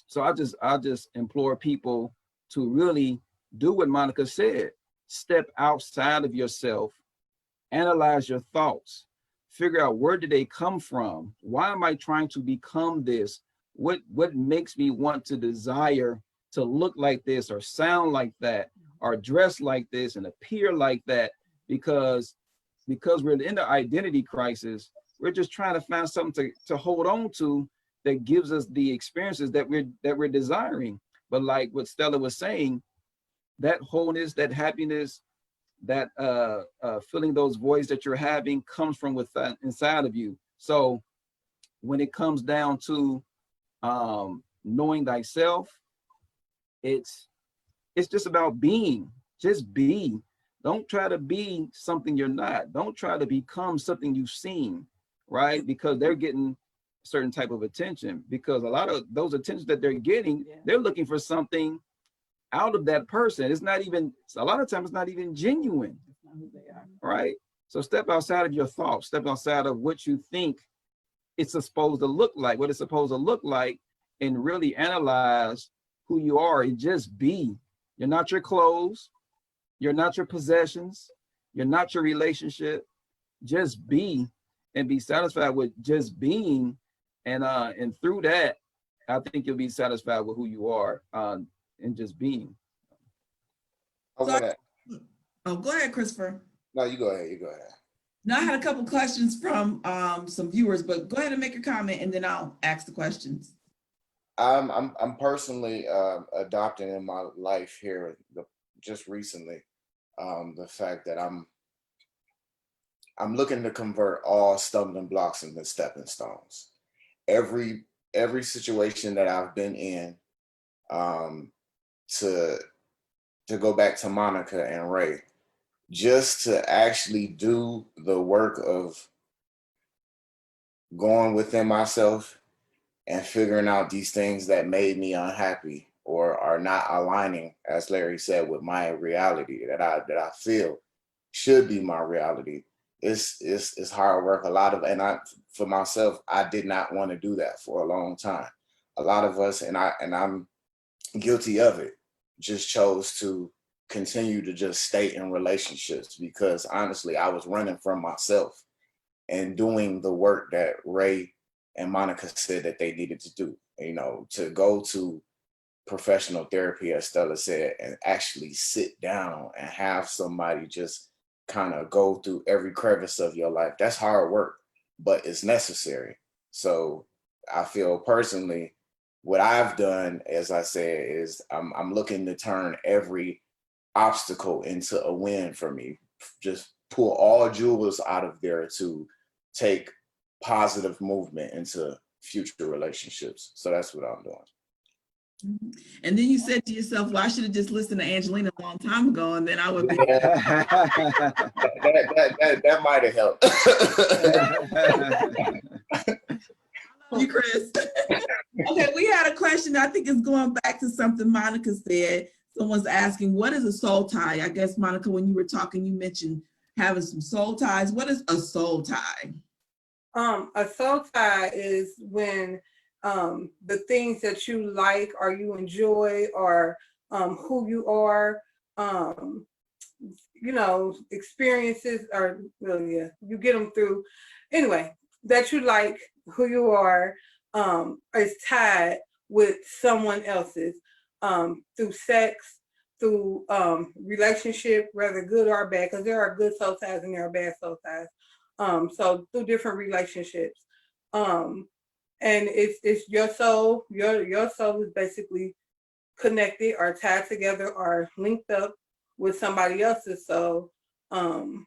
so I just implore people to really do what Monica said. Step outside of yourself, analyze your thoughts, figure out where did they come from? Why am I trying to become this? What makes me want to desire to look like this or sound like that or dress like this and appear like that? Because we're in the identity crisis, we're just trying to find something to hold on to that gives us the experiences that we're desiring. But like what Stella was saying, that wholeness, that happiness, that feeling those voids that you're having comes from within, inside of you. So when it comes down to knowing thyself, it's just about being. Just be. Don't try to be something you're not. Don't try to become something you've seen, right? Because they're getting a certain type of attention, because a lot of those attentions that they're getting, they're looking for something out of that person. It's not even, a lot of times it's not even genuine, right? So step outside of your thoughts, step outside of what you think it's supposed to look like, what it's supposed to look like, and really analyze who you are and just be. You're not your clothes, you're not your possessions, you're not your relationship. Just be and be satisfied with just being. And through that, I think you'll be satisfied with who you are and just being. I wanna, Oh, go ahead, Christopher. no, you go ahead. You go ahead. Now I had a couple questions from some viewers, but go ahead and make your comment and then I'll ask the questions. I'm personally adopting in my life here just recently the fact that I'm looking to convert all stumbling blocks into stepping stones. Every situation that I've been in, to go back to Monica and Ray, just to actually do the work of going within myself and figuring out these things that made me unhappy or are not aligning, as Larry said, with my reality that I feel should be my reality. It's hard work. For myself, I did not want to do that for a long time. A lot of us, and I'm guilty of it, just chose to continue to just stay in relationships because honestly, I was running from myself and doing the work that Ray and Monica said that they needed to do, to go to professional therapy, as Stella said, and actually sit down and have somebody just kind of go through every crevice of your life. That's hard work, but it's necessary. So I feel personally, what I've done, as I said, is I'm looking to turn every obstacle into a win for me. Just pull all jewels out of there to take positive movement into future relationships. So that's what I'm doing. And then you said to yourself, well, I should have just listened to Angelina a long time ago and then I would be. That might have helped. You, Chris. Okay, we had a question. I think it's going back to something Monica said. Someone's asking, what is a soul tie? I guess, Monica, when you were talking, you mentioned having some soul ties. What is a soul tie? A soul tie is when the things that you like or you enjoy or who you are, experiences are, well, yeah, you get them through. Anyway, that you like, who you are, is tied with someone else's through sex, through relationship, whether good or bad, because there are good soul ties and there are bad soul ties. So through different relationships. And it's your soul, your soul is basically connected or tied together or linked up with somebody else's soul. And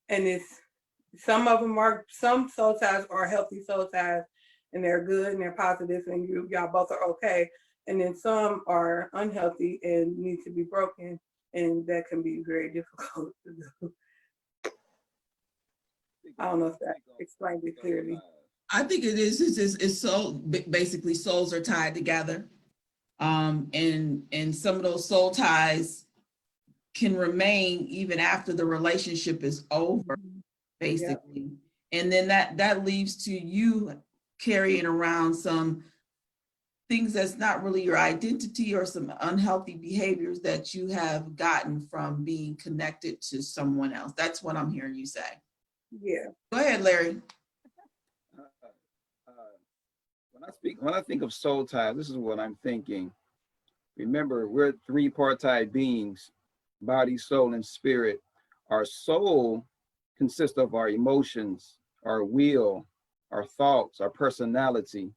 it's some soul ties are healthy soul ties, and they're good and they're positive, and y'all both are okay. And then some are unhealthy and need to be broken, and that can be very difficult to do. I don't know if that explained it clearly. I think it is. It's so basically souls are tied together, and some of those soul ties can remain even after the relationship is over, basically. Yep. And then that leaves to you carrying around some things that's not really your identity, or some unhealthy behaviors that you have gotten from being connected to someone else. That's what I'm hearing you say. Yeah. Go ahead, Larry. When I think of soul ties, this is what I'm thinking. Remember, we're three-partite beings, body, soul, and spirit. Our soul consists of our emotions, our will, our thoughts, our personality.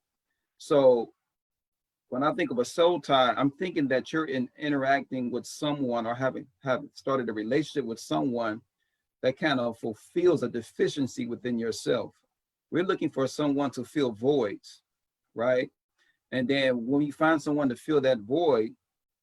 So when I think of a soul tie, I'm thinking that you're interacting with someone, or have started a relationship with someone that kind of fulfills a deficiency within yourself. We're looking for someone to fill voids, right? And then when we find someone to fill that void,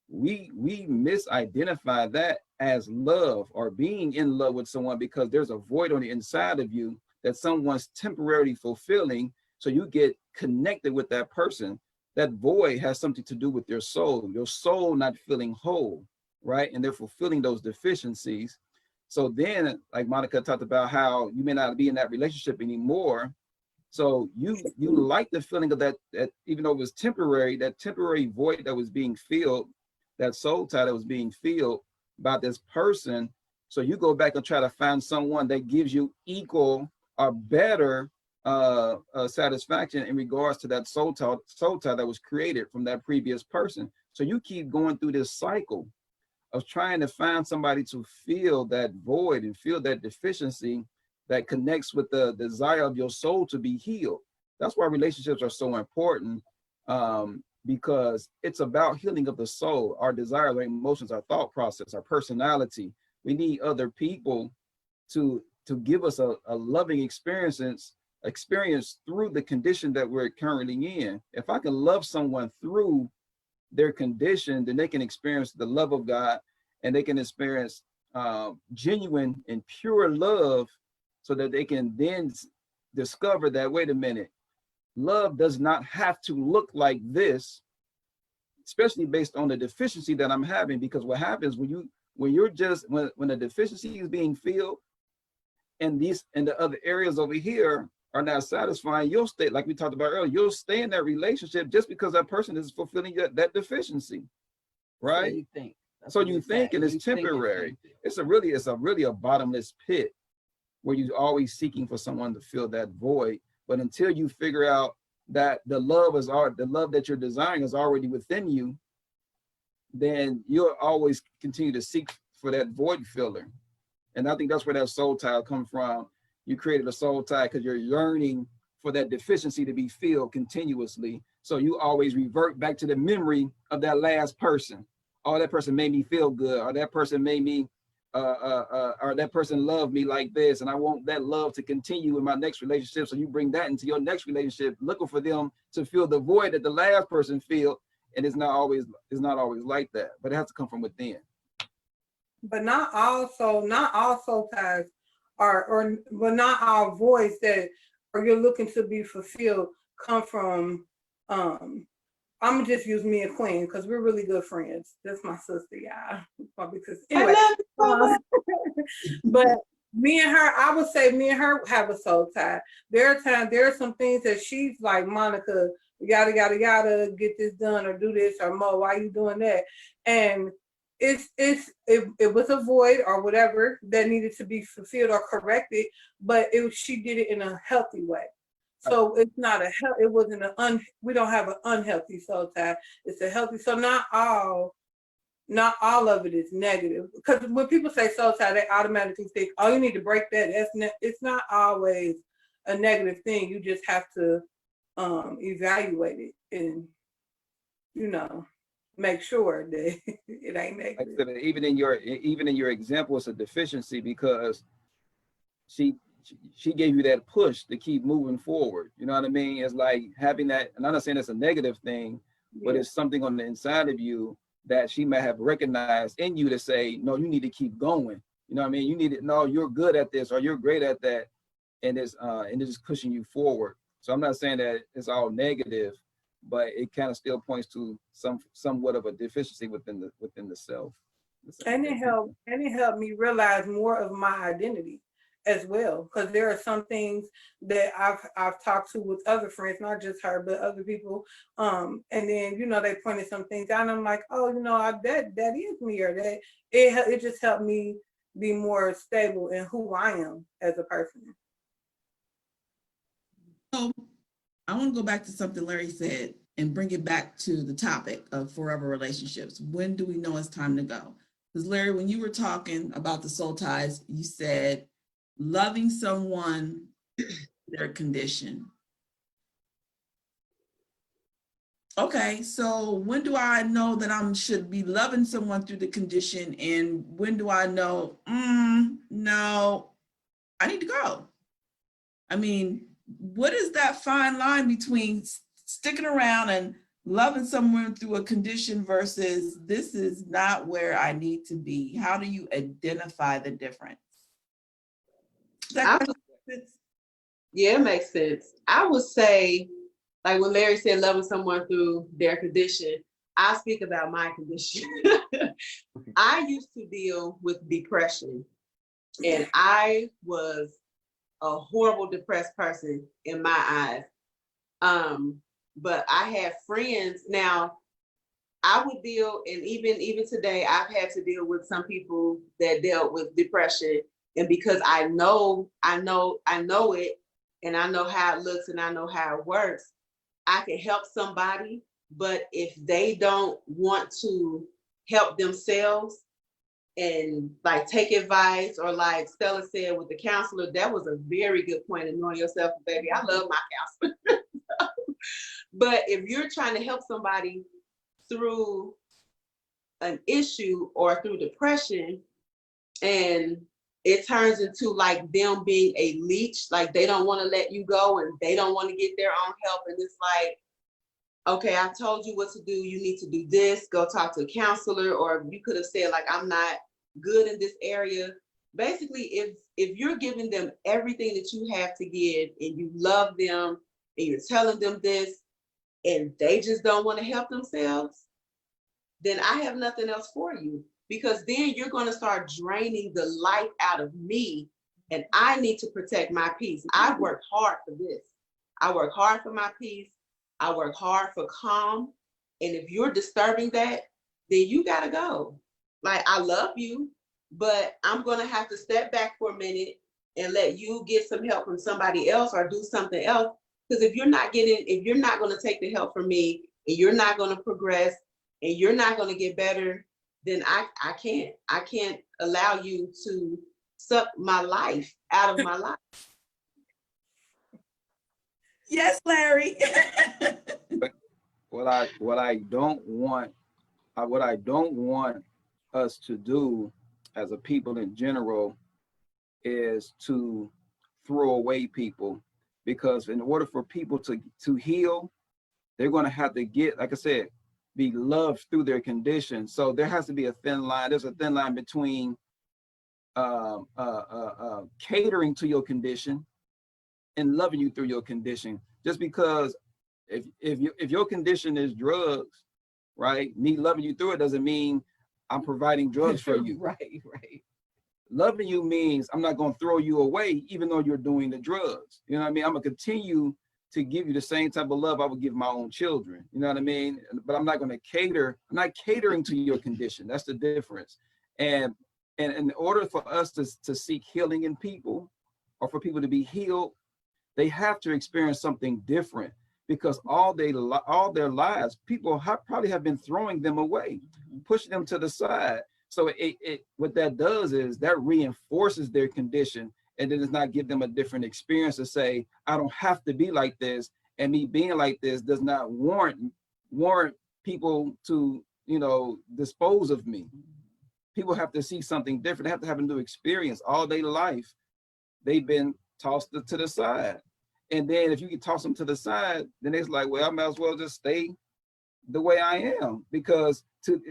we misidentify that as love, or being in love with someone, because there's a void on the inside of you that someone's temporarily fulfilling. So you get connected with that person. That void has something to do with your soul not feeling whole, right? And they're fulfilling those deficiencies. So then, like Monica talked about, how you may not be in that relationship anymore. So you like the feeling of that even though it was temporary, that temporary void that was being filled, that soul tie that was being filled by this person. So you go back and try to find someone that gives you equal or better satisfaction in regards to that soul tie that was created from that previous person. So you keep going through this cycle of trying to find somebody to fill that void and fill that deficiency that connects with the desire of your soul to be healed. That's why relationships are so important, because it's about healing of the soul, our desires, our emotions, our thought process, our personality. We need other people to give us a loving experience through the condition that we're currently in. If I can love someone through their condition, then they can experience the love of God, and they can experience genuine and pure love, so that they can then discover that, wait a minute, love does not have to look like this, especially based on the deficiency that I'm having. Because what happens when the deficiency is being filled, and the other areas over here are not satisfying, you'll stay, like we talked about earlier, you'll stay in that relationship just because that person is fulfilling that deficiency, right? So you think, and it's temporary. It's a really a bottomless pit where you're always seeking for someone to fill that void. But until you figure out that the love that you're desiring is already within you, then you'll always continue to seek for that void filler. And I think that's where that soul tie comes from. You created a soul tie because you're yearning for that deficiency to be filled continuously. So you always revert back to the memory of that last person. Oh, that person made me feel good, or that person made me, or that person loved me like this, and I want that love to continue in my next relationship. So you bring that into your next relationship, looking for them to fill the void that the last person filled, and it's not always like that. But it has to come from within. But not all soul ties are, not all voids that or you're looking to be fulfilled come from. I'm gonna just use me and Queen because we're really good friends. That's my sister, y'all. Because anyway, but me and her, I would say me and her have a soul tie. There are some things that she's like, Monica, yada yada yada, get this done or do this, or Mo, why you doing that? And it was a void or whatever that needed to be fulfilled or corrected, but she did it in a healthy way. So it's not we don't have an unhealthy soul tie. It's a healthy. So not all of it is negative. Because when people say soul tie, they automatically think, oh, you need to break that. It's not always a negative thing. You just have to evaluate it and, make sure that it ain't Like negative. I said, even in your example, it's a deficiency because she gave you that push to keep moving forward. You know what I mean? It's like having that, and I'm not saying it's a negative thing, but Yeah. it's something on the inside of you that she might have recognized in you to say, no, you need to keep going. You know what I mean? You need to, no, you're good at this or you're great at that. And it's just pushing you forward. So I'm not saying that it's all negative, but it kind of still points to somewhat of a deficiency within the self. And it helped me realize more of my identity as well, because there are some things that I've talked to with other friends, not just her, but other people. And then they pointed some things out, and I'm like, oh, that is me, or that it just helped me be more stable in who I am as a person. So I want to go back to something Larry said and bring it back to the topic of forever relationships. When do we know it's time to go? Because Larry, when you were talking about the soul ties, you said loving someone, their condition. Okay, so when do I know that I should be loving someone through the condition, and when do I know, no, I need to go? I mean, what is that fine line between sticking around and loving someone through a condition versus this is not where I need to be? How do you identify the difference? Yeah, it makes sense. I would say, like when Larry said loving someone through their condition, I speak about my condition. I used to deal with depression, and I was a horrible depressed person in my eyes. But I had friends. Now I would deal, and even today, I've had to deal with some people that dealt with depression. And because I know it, and I know how it looks, and I know how it works, I can help somebody. But if they don't want to help themselves and like take advice, or like Stella said with the counselor, that was a very good point in knowing yourself, baby. I love my counselor. But if you're trying to help somebody through an issue or through depression, and it turns into like them being a leech, like they don't want to let you go and they don't want to get their own help, and it's like, okay, I told you what to do, you need to do this, go talk to a counselor. Or you could have said, like, I'm not good in this area. Basically, if you're giving them everything that you have to give, and you love them, and you're telling them this, and they just don't want to help themselves, then I have nothing else for you, because then you're going to start draining the life out of me, and I need to protect my peace. I worked hard for this. I work hard for my peace. I work hard for calm. And if you're disturbing that, then you got to go. Like, I love you, but I'm going to have to step back for a minute and let you get some help from somebody else or do something else. Because if you're not going to take the help from me, and you're not going to progress, and you're not going to get better, then I can't allow you to suck my life out of my life. Yes, Larry. But what I don't want us to do as a people in general is to throw away people, because in order for people to heal, they're going to have to get, like I said, be loved through their condition. So there has to be a thin line. There's a thin line between catering to your condition and loving you through your condition. Just because if your condition is drugs, right? Me loving you through it doesn't mean I'm providing drugs for you. Right. Loving you means I'm not going to throw you away, even though you're doing the drugs. You know what I mean? I'm going to continue to give you the same type of love I would give my own children. You know what I mean? But I'm not going to cater. I'm not catering to your condition. That's the difference. And in order for us to seek healing in people, or for people to be healed, they have to experience something different, because all their lives, people probably have been throwing them away, pushing them to the side. So what that does is that reinforces their condition, and then does not give them a different experience to say, I don't have to be like this, and me being like this does not warrant people to you know, dispose of me. People have to see something different. They have to have a new experience. All their life, they've been tossed to the side. And then if you can toss them to the side, then it's like, well, I might as well just stay the way I am, because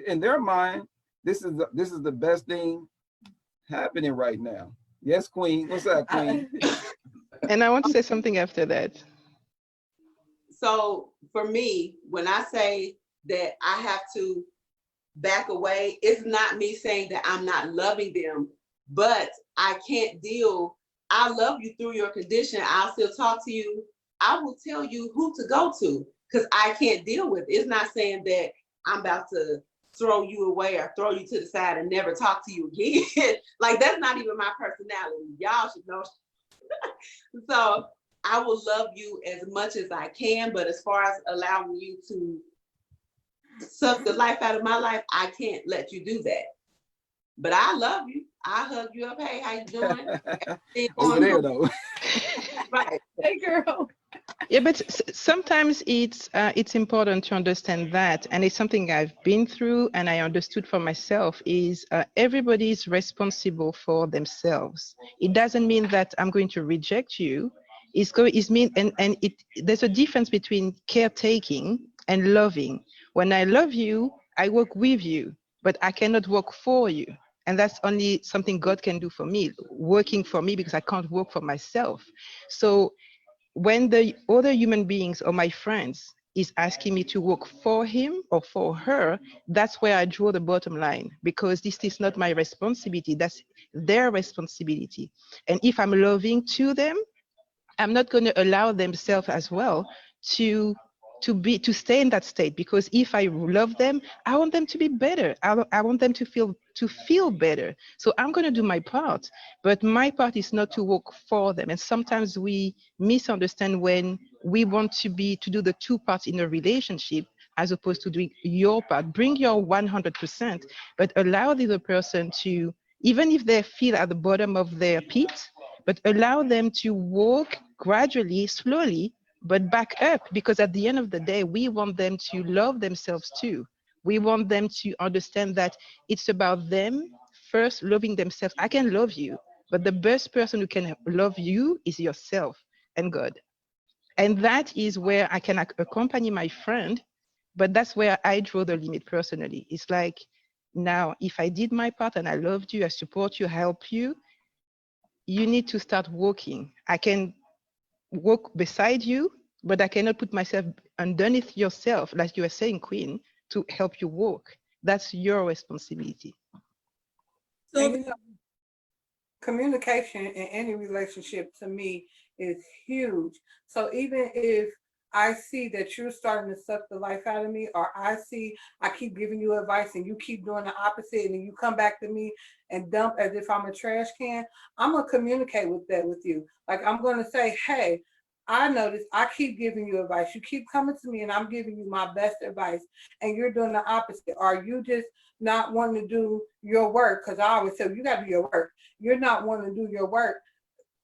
in their mind, this is the best thing happening right now. Yes, Queen. What's up, Queen? And I want to say something after that. So for me, when I say that I have to back away, it's not me saying that I'm not loving them, but I can't deal. I love you through your condition. I'll still talk to you. I will tell you who to go to because I can't deal with it. It's not saying that I'm about to throw you away or throw you to the side and never talk to you again. Like, that's not even my personality. Y'all should know. So I will love you as much as I can, but as far as allowing you to suck the life out of my life, I can't let you do that. But I love you. I hug you up. Hey, how you doing? Over there, though. Right. Hey, girl. Yeah, but sometimes it's important to understand that, and it's something I've been through and I understood for myself, is everybody is responsible for themselves. It doesn't mean that I'm going to reject you. There's a difference between caretaking and loving. When I love you, I work with you, but I cannot work for you. And that's only something God can do for me, working for me, because I can't work for myself. So when the other human beings or my friends is asking me to work for him or for her, that's where I draw the bottom line, because this is not my responsibility, that's their responsibility. And if I'm loving to them, I'm not going to allow themselves as well to stay in that state, because if I love them, I want them to be better. I want them to feel better. So I'm going to do my part, but my part is not to work for them. And sometimes we misunderstand when we want to do the two parts in a relationship, as opposed to doing your part. Bring your 100%, but allow the other person to, even if they feel at the bottom of their pit, but allow them to walk gradually, slowly, but back up, because at the end of the day, we want them to love themselves too. We want them to understand that it's about them first loving themselves. I can love you, but the best person who can love you is yourself and God. And that is where I can accompany my friend, but that's where I draw the limit personally. It's like, now, if I did my part and I loved you, I support you, help you, you need to start walking. I can walk beside you, but I cannot put myself underneath yourself, like you were saying, Queen, to help you walk. That's your responsibility. So And you know, communication in any relationship to me is huge. So even if I see that you're starting to suck the life out of me, or I keep giving you advice and you keep doing the opposite, and you come back to me and dump as if I'm a trash can, I'm gonna communicate with you. Like, I'm gonna say, hey, I notice I keep giving you advice. You keep coming to me and I'm giving you my best advice, and you're doing the opposite. Are you just not wanting to do your work? Because I always say, you got to do your work. You're not wanting to do your work.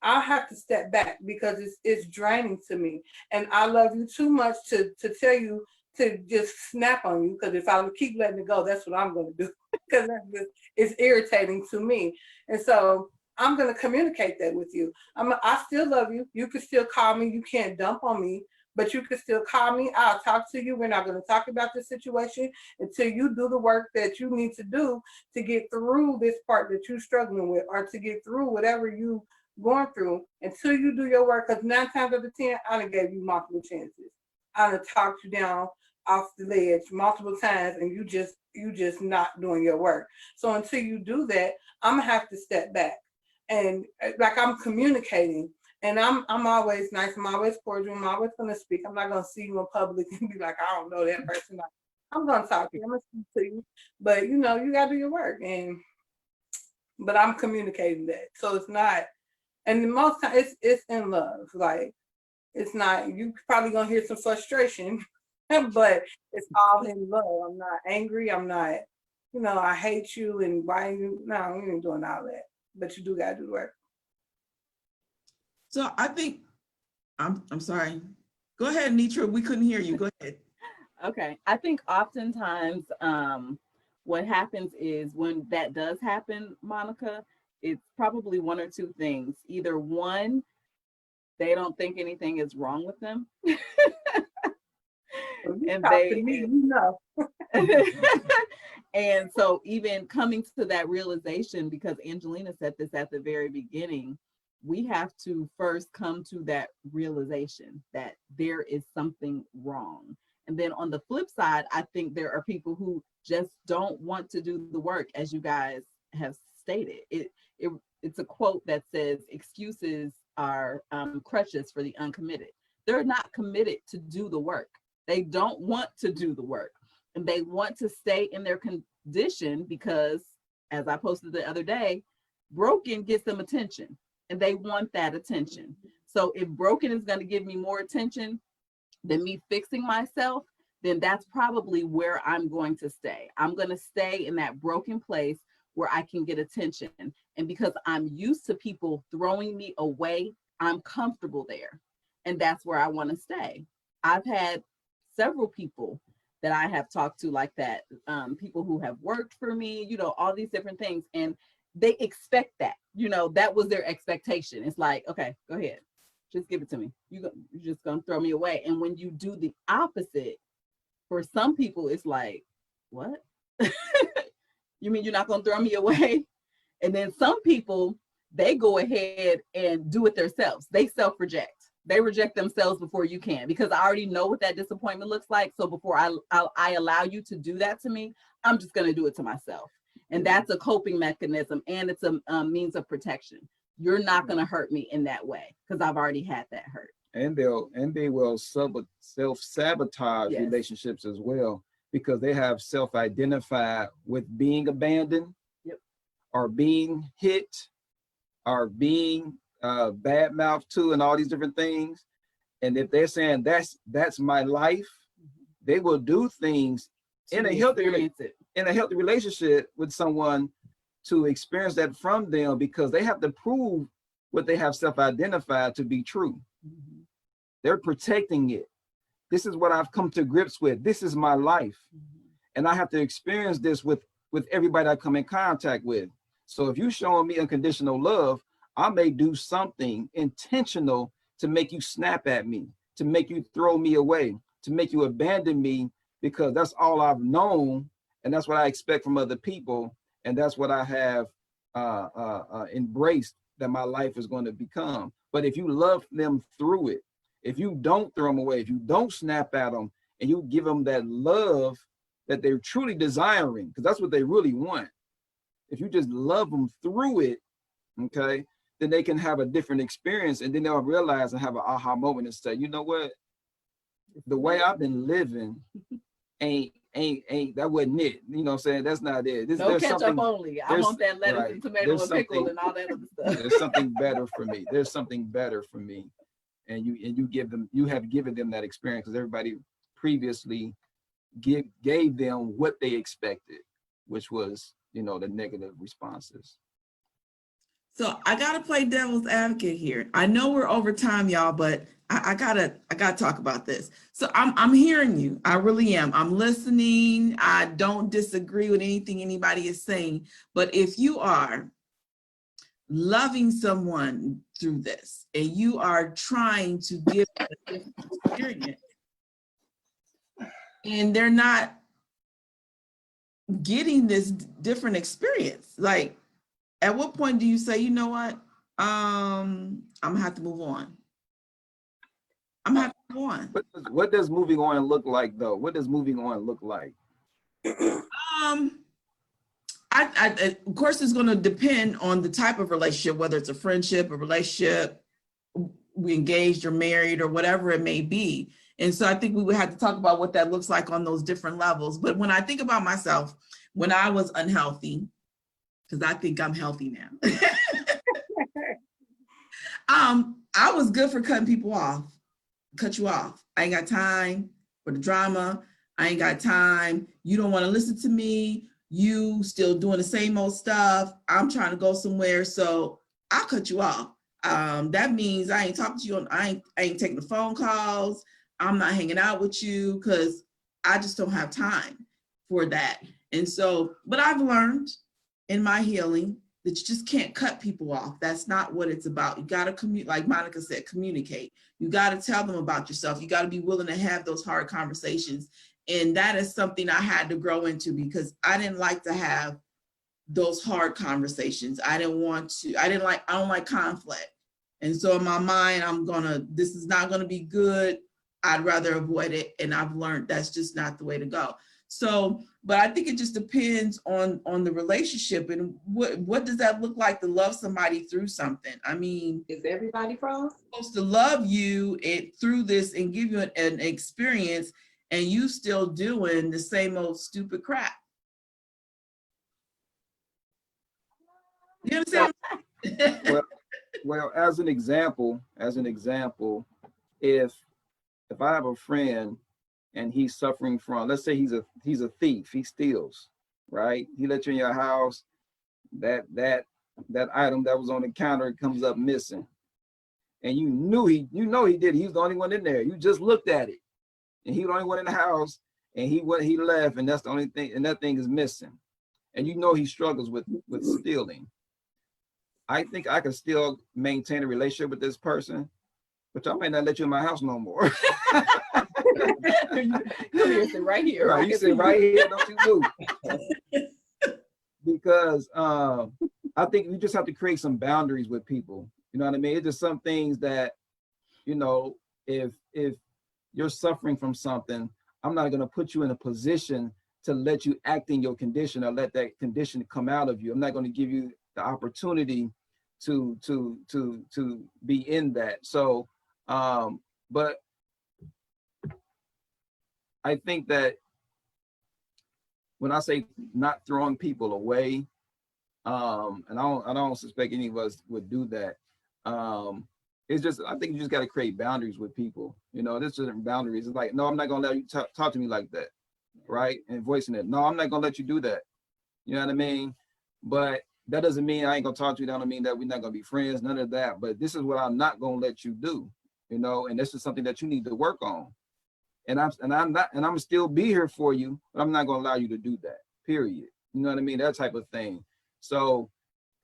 I have to step back because it's draining to me. And I love you too much to tell you to just snap on you, because if I keep letting it go, that's what I'm going to do, because it's irritating to me. And so I'm going to communicate that with you. I still love you. You can still call me. You can't dump on me, but you can still call me. I'll talk to you. We're not going to talk about the situation until you do the work that you need to do to get through this part that you're struggling with, or to get through whatever you going through, until you do your work. Because 9 times out of 10, I done gave you multiple chances. I done talked you down off the ledge multiple times, and you just not doing your work. So until you do that, I'm gonna have to step back, and like, I'm communicating, and I'm always nice. I'm always cordial. I'm always gonna speak. I'm not gonna see you in public and be like, I don't know that person. I'm gonna talk to you. I'm gonna speak to you, but you gotta do your work. But I'm communicating that, so it's not. And the most time, it's in love. Like, it's not, you probably gonna hear some frustration, but it's all in love. I'm not angry. I'm not, I hate you and why you, no, we ain't doing all that. But you do gotta do the work. I think, I'm sorry. Go ahead, Nitra. We couldn't hear you. Go ahead. Okay. I think oftentimes what happens is when that does happen, Monica, it's probably one or two things. Either one, they don't think anything is wrong with them. When you And talk to they me, you know. and so even coming to that realization, because Angelina said this at the very beginning, we have to first come to that realization that there is something wrong. And then on the flip side, I think there are people who just don't want to do the work, as you guys have stated. It's a quote that says, excuses are crutches for the uncommitted. They're not committed to do the work. They don't want to do the work, and they want to stay in their condition because, as I posted the other day, broken gets them attention, and they want that attention. So if broken is going to give me more attention than me fixing myself, then that's probably where I'm going to stay. I'm going to stay in that broken place where I can get attention. And because I'm used to people throwing me away, I'm comfortable there. And that's where I want to stay. I've had several people that I have talked to like that, people who have worked for me, you know, all these different things. And they expect that, you know, that was their expectation. It's like, okay, go ahead, just give it to me. You're just gonna throw me away. And when you do the opposite, for some people, it's like, what? You mean you're not gonna throw me away? And then some people, they go ahead and do it themselves. They self-reject. They reject themselves before you can, because I already know what that disappointment looks like. So before I allow you to do that to me, I'm just going to do it to myself. And that's a coping mechanism, and it's a means of protection. You're not going to hurt me in that way because I've already had that hurt. And they will self-sabotage Yes. relationships as well, because they have self-identified with being abandoned. Yep. Or being hit, or being bad mouth to, and all these different things. And if they're saying that's my life, they will do things in a healthy relationship with someone to experience that from them, because they have to prove what they have self-identified to be true. Mm-hmm. They're protecting it. This is what I've come to grips with. This is my life. Mm-hmm. And I have to experience this with everybody I come in contact with. So if you're showing me unconditional love, I may do something intentional to make you snap at me, to make you throw me away, to make you abandon me, because that's all I've known, and that's what I expect from other people, and that's what I have embraced that my life is going to become. But if you love them through it, if you don't throw them away, if you don't snap at them, and you give them that love that they're truly desiring, because that's what they really want. If you just love them through it, okay, then they can have a different experience, and then they'll realize and have an aha moment and say, you know what, the way I've been living ain't that wasn't it. You know what I'm saying? That's not it. No ketchup only. I want that lettuce and tomato and pickle and all that other stuff. There's something better for me. There's something better for me. And you have given them that experience, because everybody previously gave them what they expected, which was, you know, the negative responses. So I gotta play devil's advocate here. I know we're over time, y'all, but I gotta talk about this. So I'm hearing you. I really am. I'm listening. I don't disagree with anything anybody is saying. But if you are loving someone through this and you are trying to give a different experience, and they're not getting this different experience, like, at what point do you say, you know what, I'm gonna have to move on? I'm gonna have to move on. What does moving on look like, though? What does moving on look like? Of course, it's gonna depend on the type of relationship, whether it's a friendship, a relationship, we engaged or married or whatever it may be. And so I think we would have to talk about what that looks like on those different levels. But when I think about myself, when I was unhealthy, because I think I'm healthy now. I was good for cutting people off, cut you off. I ain't got time for the drama. I ain't got time. You don't want to listen to me. You still doing the same old stuff. I'm trying to go somewhere, so I'll cut you off. That means I ain't talking to you. I ain't taking the phone calls. I'm not hanging out with you, because I just don't have time for that. And so, but I've learned in my healing that you just can't cut people off. That's not what it's about. You got to communicate, like Monica said, communicate. You got to tell them about yourself. You got to be willing to have those hard conversations. And that is something I had to grow into, because I didn't like to have those hard conversations. I don't like conflict. And so in my mind, this is not gonna be good. I'd rather avoid it. And I've learned that's just not the way to go. So, but I think it just depends on the relationship, and what does that look like to love somebody through something? I mean, Is everybody froze? supposed to love you through this and give you an experience, and you still doing the same old stupid crap. You understand? Well, as an example, if I have a friend and he's suffering from, let's say he's a thief, he steals, right? He let you in your house, that item that was on the counter comes up missing, and you know he did. He was the only one in there. You just looked at it, and he was the only one in the house, and he left, and that's the only thing, and that thing is missing, and you know he struggles with stealing. I think I can still maintain a relationship with this person, but I might not let you in my house no more. You sit right here. Right, you sit right here, don't you move. Because I think we just have to create some boundaries with people. You know what I mean? It's just some things that, you know, if you're suffering from something, I'm not gonna put you in a position to let you act in your condition or let that condition come out of you. I'm not gonna give you the opportunity to be in that. So, but I think that when I say not throwing people away, and I don't suspect any of us would do that. It's just, I think you just got to create boundaries with people. You know, there's certain boundaries. It's like, no, I'm not gonna let you talk to me like that, right? And voicing it, no, I'm not gonna let you do that. You know what I mean? But that doesn't mean I ain't gonna talk to you. That don't mean that we're not gonna be friends, none of that. But this is what I'm not gonna let you do, you know, and this is something that you need to work on. And I'm still be here for you, but I'm not gonna allow you to do that, period. You know what I mean? That type of thing. So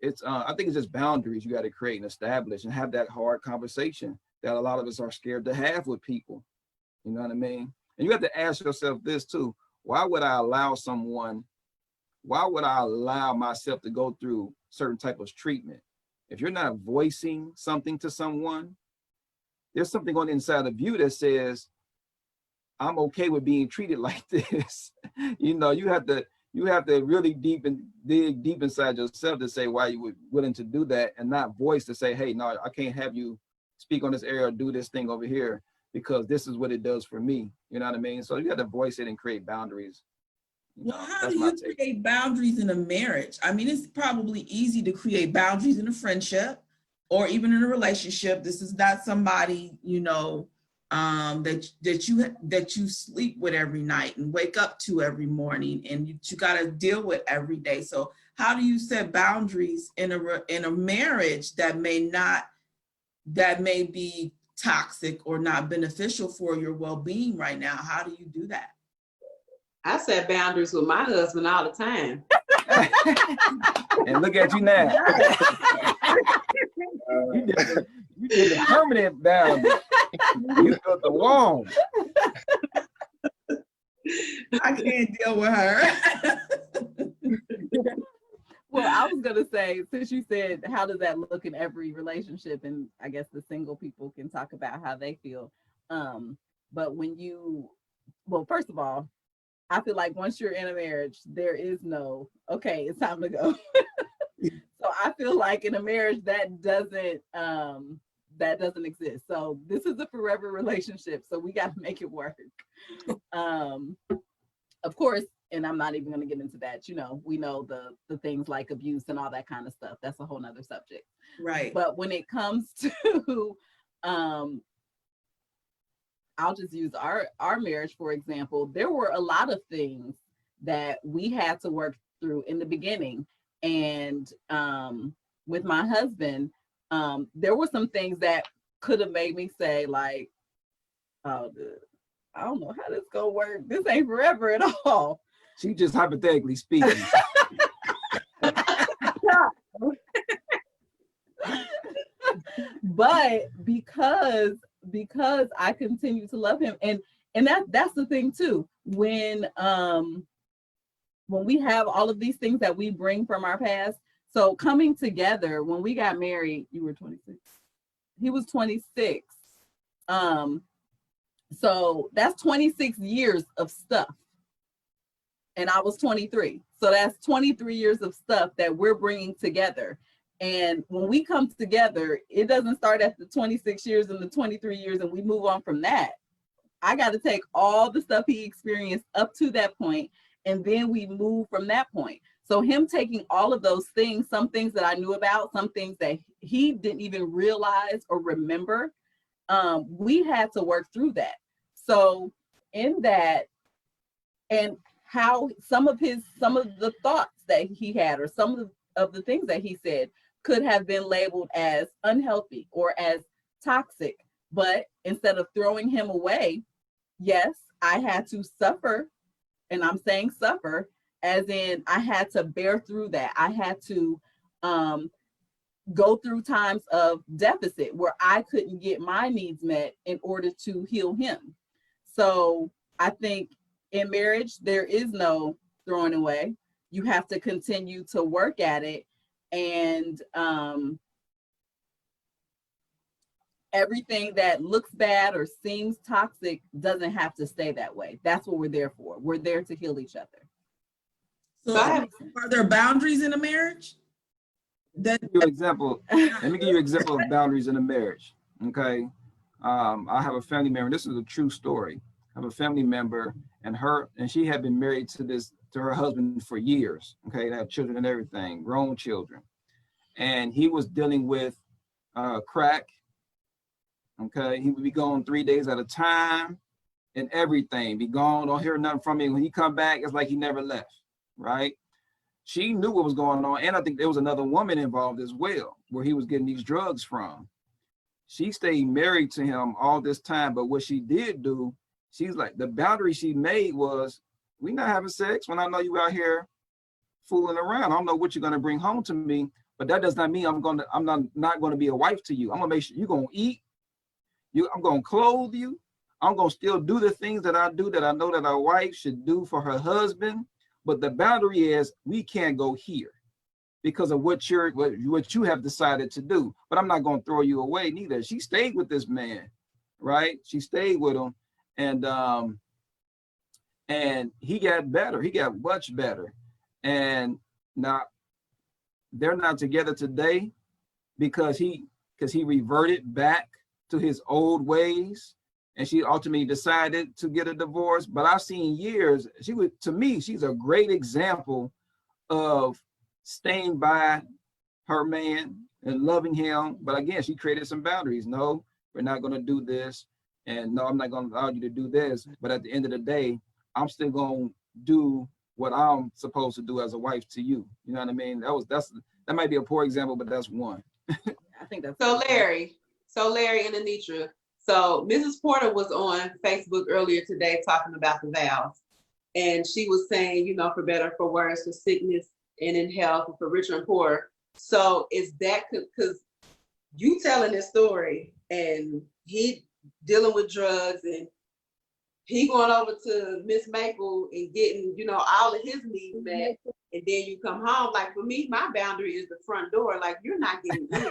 it's I think it's just boundaries you got to create and establish and have that hard conversation that a lot of us are scared to have with people. You know what I mean? And you have to ask yourself this too: why would I allow myself to go through certain type of treatment? If you're not voicing something to someone, there's something on the inside of you that says, I'm okay with being treated like this. You know, you have to really dig deep inside yourself to say why you were willing to do that, and not voice to say, hey, no, I can't have you speak on this area or do this thing over here because this is what it does for me. You know what I mean? So you got to voice it and create boundaries. Well, how do you create boundaries in a marriage? I mean, it's probably easy to create boundaries in a friendship or even in a relationship. This is not somebody, you know, that you sleep with every night and wake up to every morning, and you got to deal with every day. So how do you set boundaries in a marriage that may be toxic or not beneficial for your well-being right now? How do you do that? I set boundaries with my husband all the time. And look at you now. You did the permanent boundary. You built the wall. I can't deal with her. Well, I was gonna say, since you said, how does that look in every relationship? And I guess the single people can talk about how they feel. But well, first of all, I feel like once you're in a marriage, there is no, okay, it's time to go. So I feel like in a marriage that doesn't exist. So this is a forever relationship. So we got to make it work. Of course, and I'm not even going to get into that. You know, we know the things like abuse and all that kind of stuff. That's a whole nother subject. Right. But when it comes to, I'll just use our marriage, for example. There were a lot of things that we had to work through in the beginning. And with my husband, there were some things that could have made me say like, oh, I don't know how this gonna work. This ain't forever at all. She just hypothetically speaking. But because I continue to love him, and that's the thing too. When we have all of these things that we bring from our past, so coming together, when we got married, you were 26. He was 26. So that's 26 years of stuff. And I was 23. So that's 23 years of stuff that we're bringing together. And when we come together, it doesn't start at the 26 years and the 23 years and we move on from that. I got to take all the stuff he experienced up to that point, and then we move from that point. So him taking all of those things, some things that I knew about, some things that he didn't even realize or remember, we had to work through that. So in that, and how some of the thoughts that he had, or some of the things that he said could have been labeled as unhealthy or as toxic. But instead of throwing him away, yes, I had to suffer. And I'm saying suffer as in I had to bear through that. I had to go through times of deficit where I couldn't get my needs met in order to heal him. So I think in marriage, there is no throwing away. You have to continue to work at it. And everything that looks bad or seems toxic doesn't have to stay that way. That's what we're there for. We're there to heal each other. So Right. are there boundaries in a marriage? Let me give you an example. Let me give you an example of boundaries in a marriage. Okay. I have a family member. This is a true story. I have a family member, and she had been married to her husband for years. Okay, they have children and everything, grown children. And he was dealing with crack. Okay, he would be gone 3 days at a time and everything. Be gone, don't hear nothing from him. When he come back, it's like he never left, right? She knew what was going on, and I think there was another woman involved as well, where he was getting these drugs from. She stayed married to him all this time, but what she did do, she's like, the boundary she made was, we not having sex when I know you out here fooling around. I don't know what you're gonna bring home to me, but that does not mean I'm not gonna be a wife to you. I'm gonna make sure you're gonna eat. I'm gonna clothe you. I'm gonna still do the things that I do that I know that a wife should do for her husband. But the boundary is we can't go here because of what you have decided to do. But I'm not gonna throw you away neither. She stayed with this man, right? She stayed with him, and he got better. He got much better. And now they're not together today because he reverted back to his old ways, and she ultimately decided to get a divorce. But I've seen years, to me, she's a great example of staying by her man and loving him. But again, she created some boundaries. No, we're not going to do this. And no, I'm not going to allow you to do this. But at the end of the day, I'm still going to do what I'm supposed to do as a wife to you. You know what I mean? That might be a poor example, but that's one. I think that's So Larry and Anitra. So Mrs. Porter was on Facebook earlier today talking about the vows. And she was saying, for better, for worse, for sickness and in health, for richer and poorer. So is that because you telling this story and he dealing with drugs and he going over to Miss Maple and getting, all of his needs met, and then you come home. Like for me, my boundary is the front door. Like you're not getting in.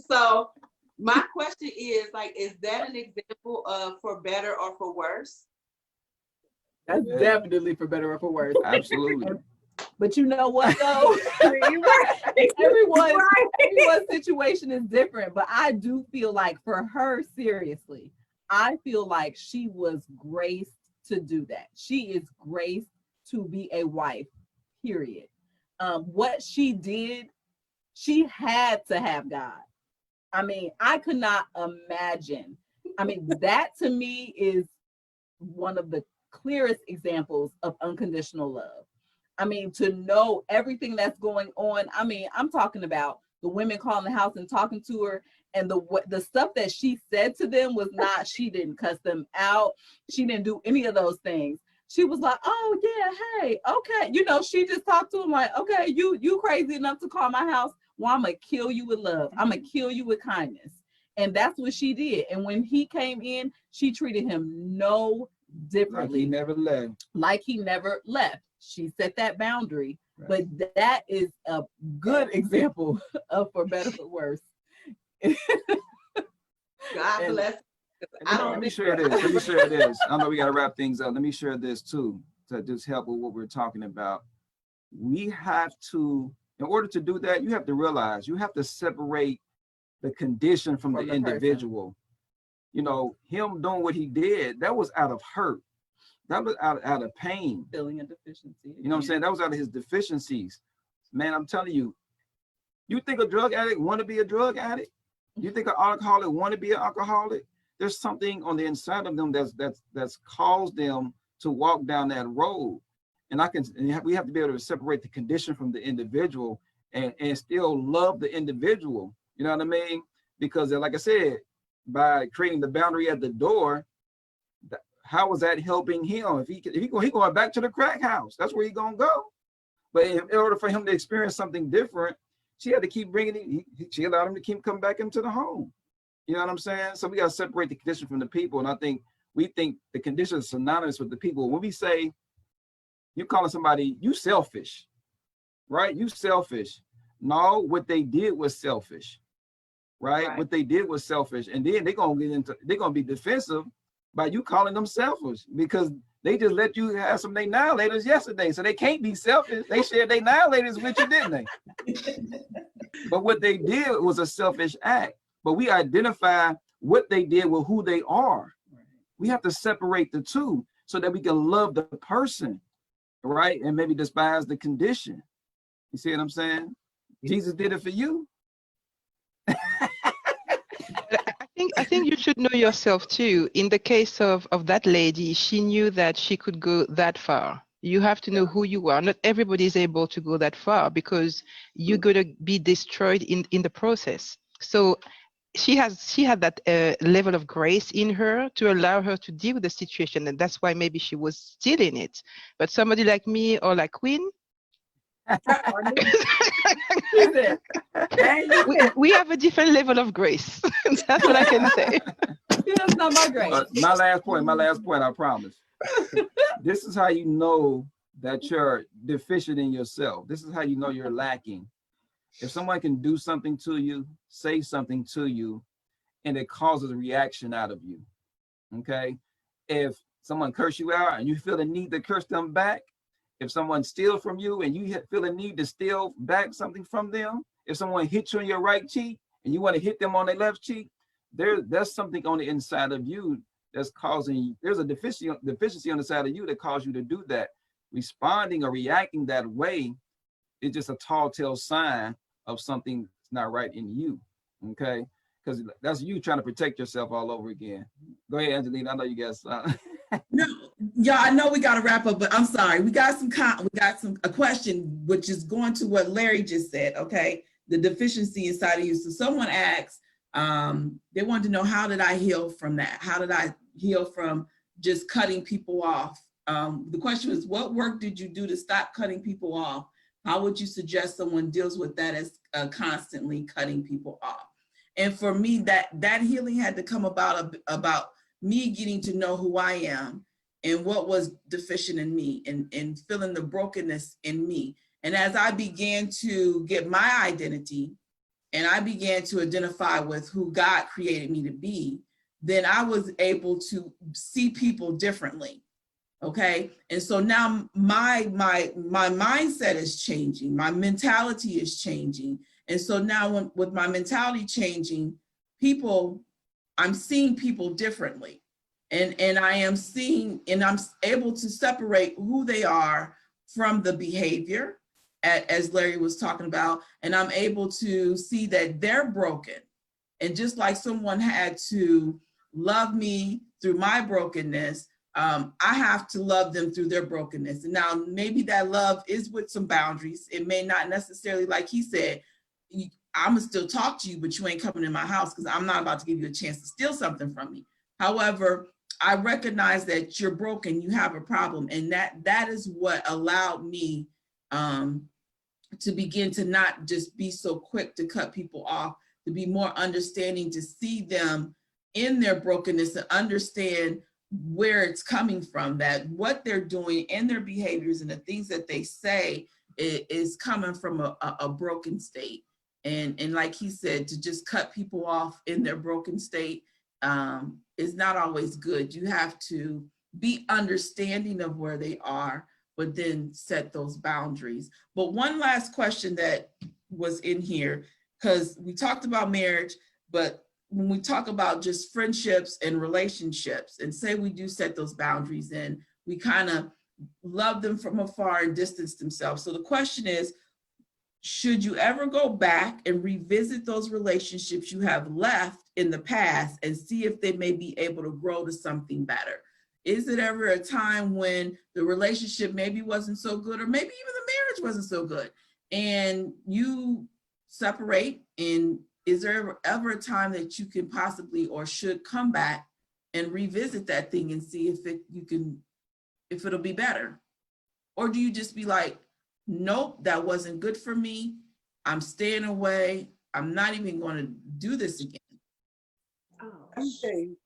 So my question is, is that an example of for better or for worse? That's definitely for better or for worse. Absolutely. But you know what though? Everyone's situation is different, but I do feel like for her, seriously, I feel like she was graced to do that. She is graced to be a wife, period. What she did, she had to have God. I mean, I could not imagine. I mean, that to me is one of the clearest examples of unconditional love. I mean, to know everything that's going on. I mean, I'm talking about the women calling the house and talking to her, and the stuff that she said to them was not, she didn't cuss them out. She didn't do any of those things. She was like, oh yeah, hey, okay. You know, she just talked to him like, okay, you crazy enough to call my house? Well, I'm gonna kill you with love. I'm gonna kill you with kindness. And that's what she did. And when he came in, she treated him no differently. Like he never left. Like he never left. She set that boundary. Right. But that is a good example of for better for worse. God bless. Let me share this. Let me share this. I know we got to wrap things up. Let me share this too, to just help with what we're talking about. We have to, in order to do that, you have to realize you have to separate the condition from the individual. Person. You know, him doing what he did, that was out of hurt. That was out of pain. Feeling a deficiency. You know what I'm saying? That was out of his deficiencies. Man, I'm telling you, you think a drug addict want to be a drug addict? You think an alcoholic want to be an alcoholic? There's something on the inside of them that's caused them to walk down that road. And we have to be able to separate the condition from the individual and still love the individual. You know what I mean? Because like I said, by creating the boundary at the door, how is that helping him? If he going back to the crack house, that's where he gonna go. But in order for him to experience something different, she had to keep bringing it. She allowed him to keep coming back into the home. You know what I'm saying? So we got to separate the condition from the people. And I think we think the condition is synonymous with the people. When we say you're calling somebody, you selfish, right? You selfish. No, what they did was selfish, right? What they did was selfish. And then they're going to be defensive by you calling them selfish because they just let you have some annihilators yesterday. So they can't be selfish. They shared their annihilators with you, didn't they? But what they did was a selfish act. But we identify what they did with who they are. We have to separate the two so that we can love the person, right? And maybe despise the condition. You see what I'm saying? Jesus did it for you. I think you should know yourself too. In the case of that lady, she knew that she could go that far. You have to know who you are. Not everybody is able to go that far because you're going to be destroyed in the process. So she had that level of grace in her to allow her to deal with the situation. And that's why maybe she was still in it. But somebody like me or like Queen, we have a different level of grace. That's what I can say. That's not my grace. My last point, I promise. This is how you know that you're deficient in yourself. This is how you know you're lacking. If someone can do something to you, say something to you, and it causes a reaction out of you, okay? If someone curse you out and you feel the need to curse them back, if someone steals from you and you feel a need to steal back something from them, if someone hits you on your right cheek and you want to hit them on their left cheek, there's something on the inside of you that's causing, there's a deficiency on the side of you that causes you to do that. Responding or reacting that way is just a tall tale sign of something that's not right in you, okay? Because that's you trying to protect yourself all over again. Go ahead, Angelina. I know you guys. No, yeah, I know we got to wrap up, but I'm sorry. We got a question which is going to what Larry just said. Okay, the deficiency inside of you. So someone asked, they wanted to know, how did I heal from that? How did I heal from just cutting people off? The question was, what work did you do to stop cutting people off? How would you suggest someone deals with that as constantly cutting people off? And for me, that healing had to come about me getting to know who I am and what was deficient in me and feeling the brokenness in me. And as I began to get my identity and I began to identify with who God created me to be, then I was able to see people differently. Okay. And so now my mindset is changing. My mentality is changing. And so now with my mentality changing, I'm seeing people differently. And I am seeing, and I'm able to separate who they are from the behavior, as Larry was talking about, and I'm able to see that they're broken. And just like someone had to love me through my brokenness, I have to love them through their brokenness. And now maybe that love is with some boundaries. It may not necessarily, like he said, I'm gonna still talk to you, but you ain't coming in my house because I'm not about to give you a chance to steal something from me. However, I recognize that you're broken, you have a problem, and that is what allowed me to begin to not just be so quick to cut people off, to be more understanding, to see them in their brokenness and understand where it's coming from, that what they're doing and their behaviors and the things that they say is coming from a broken state. And like he said, to just cut people off in their broken state is not always good. You have to be understanding of where they are, but then set those boundaries. But one last question that was in here, because we talked about marriage, but when we talk about just friendships and relationships, and say we do set those boundaries, and we kind of love them from afar and distance themselves. So the question is, should you ever go back and revisit those relationships you have left in the past and see if they may be able to grow to something better? Is it ever a time when the relationship maybe wasn't so good, or maybe even the marriage wasn't so good, and you separate? And is there ever a time that you can possibly or should come back and revisit that thing and see if it'll be better? Or do you just be like, nope, that wasn't good for me, I'm staying away, I'm not even going to do this again? Let me tell you,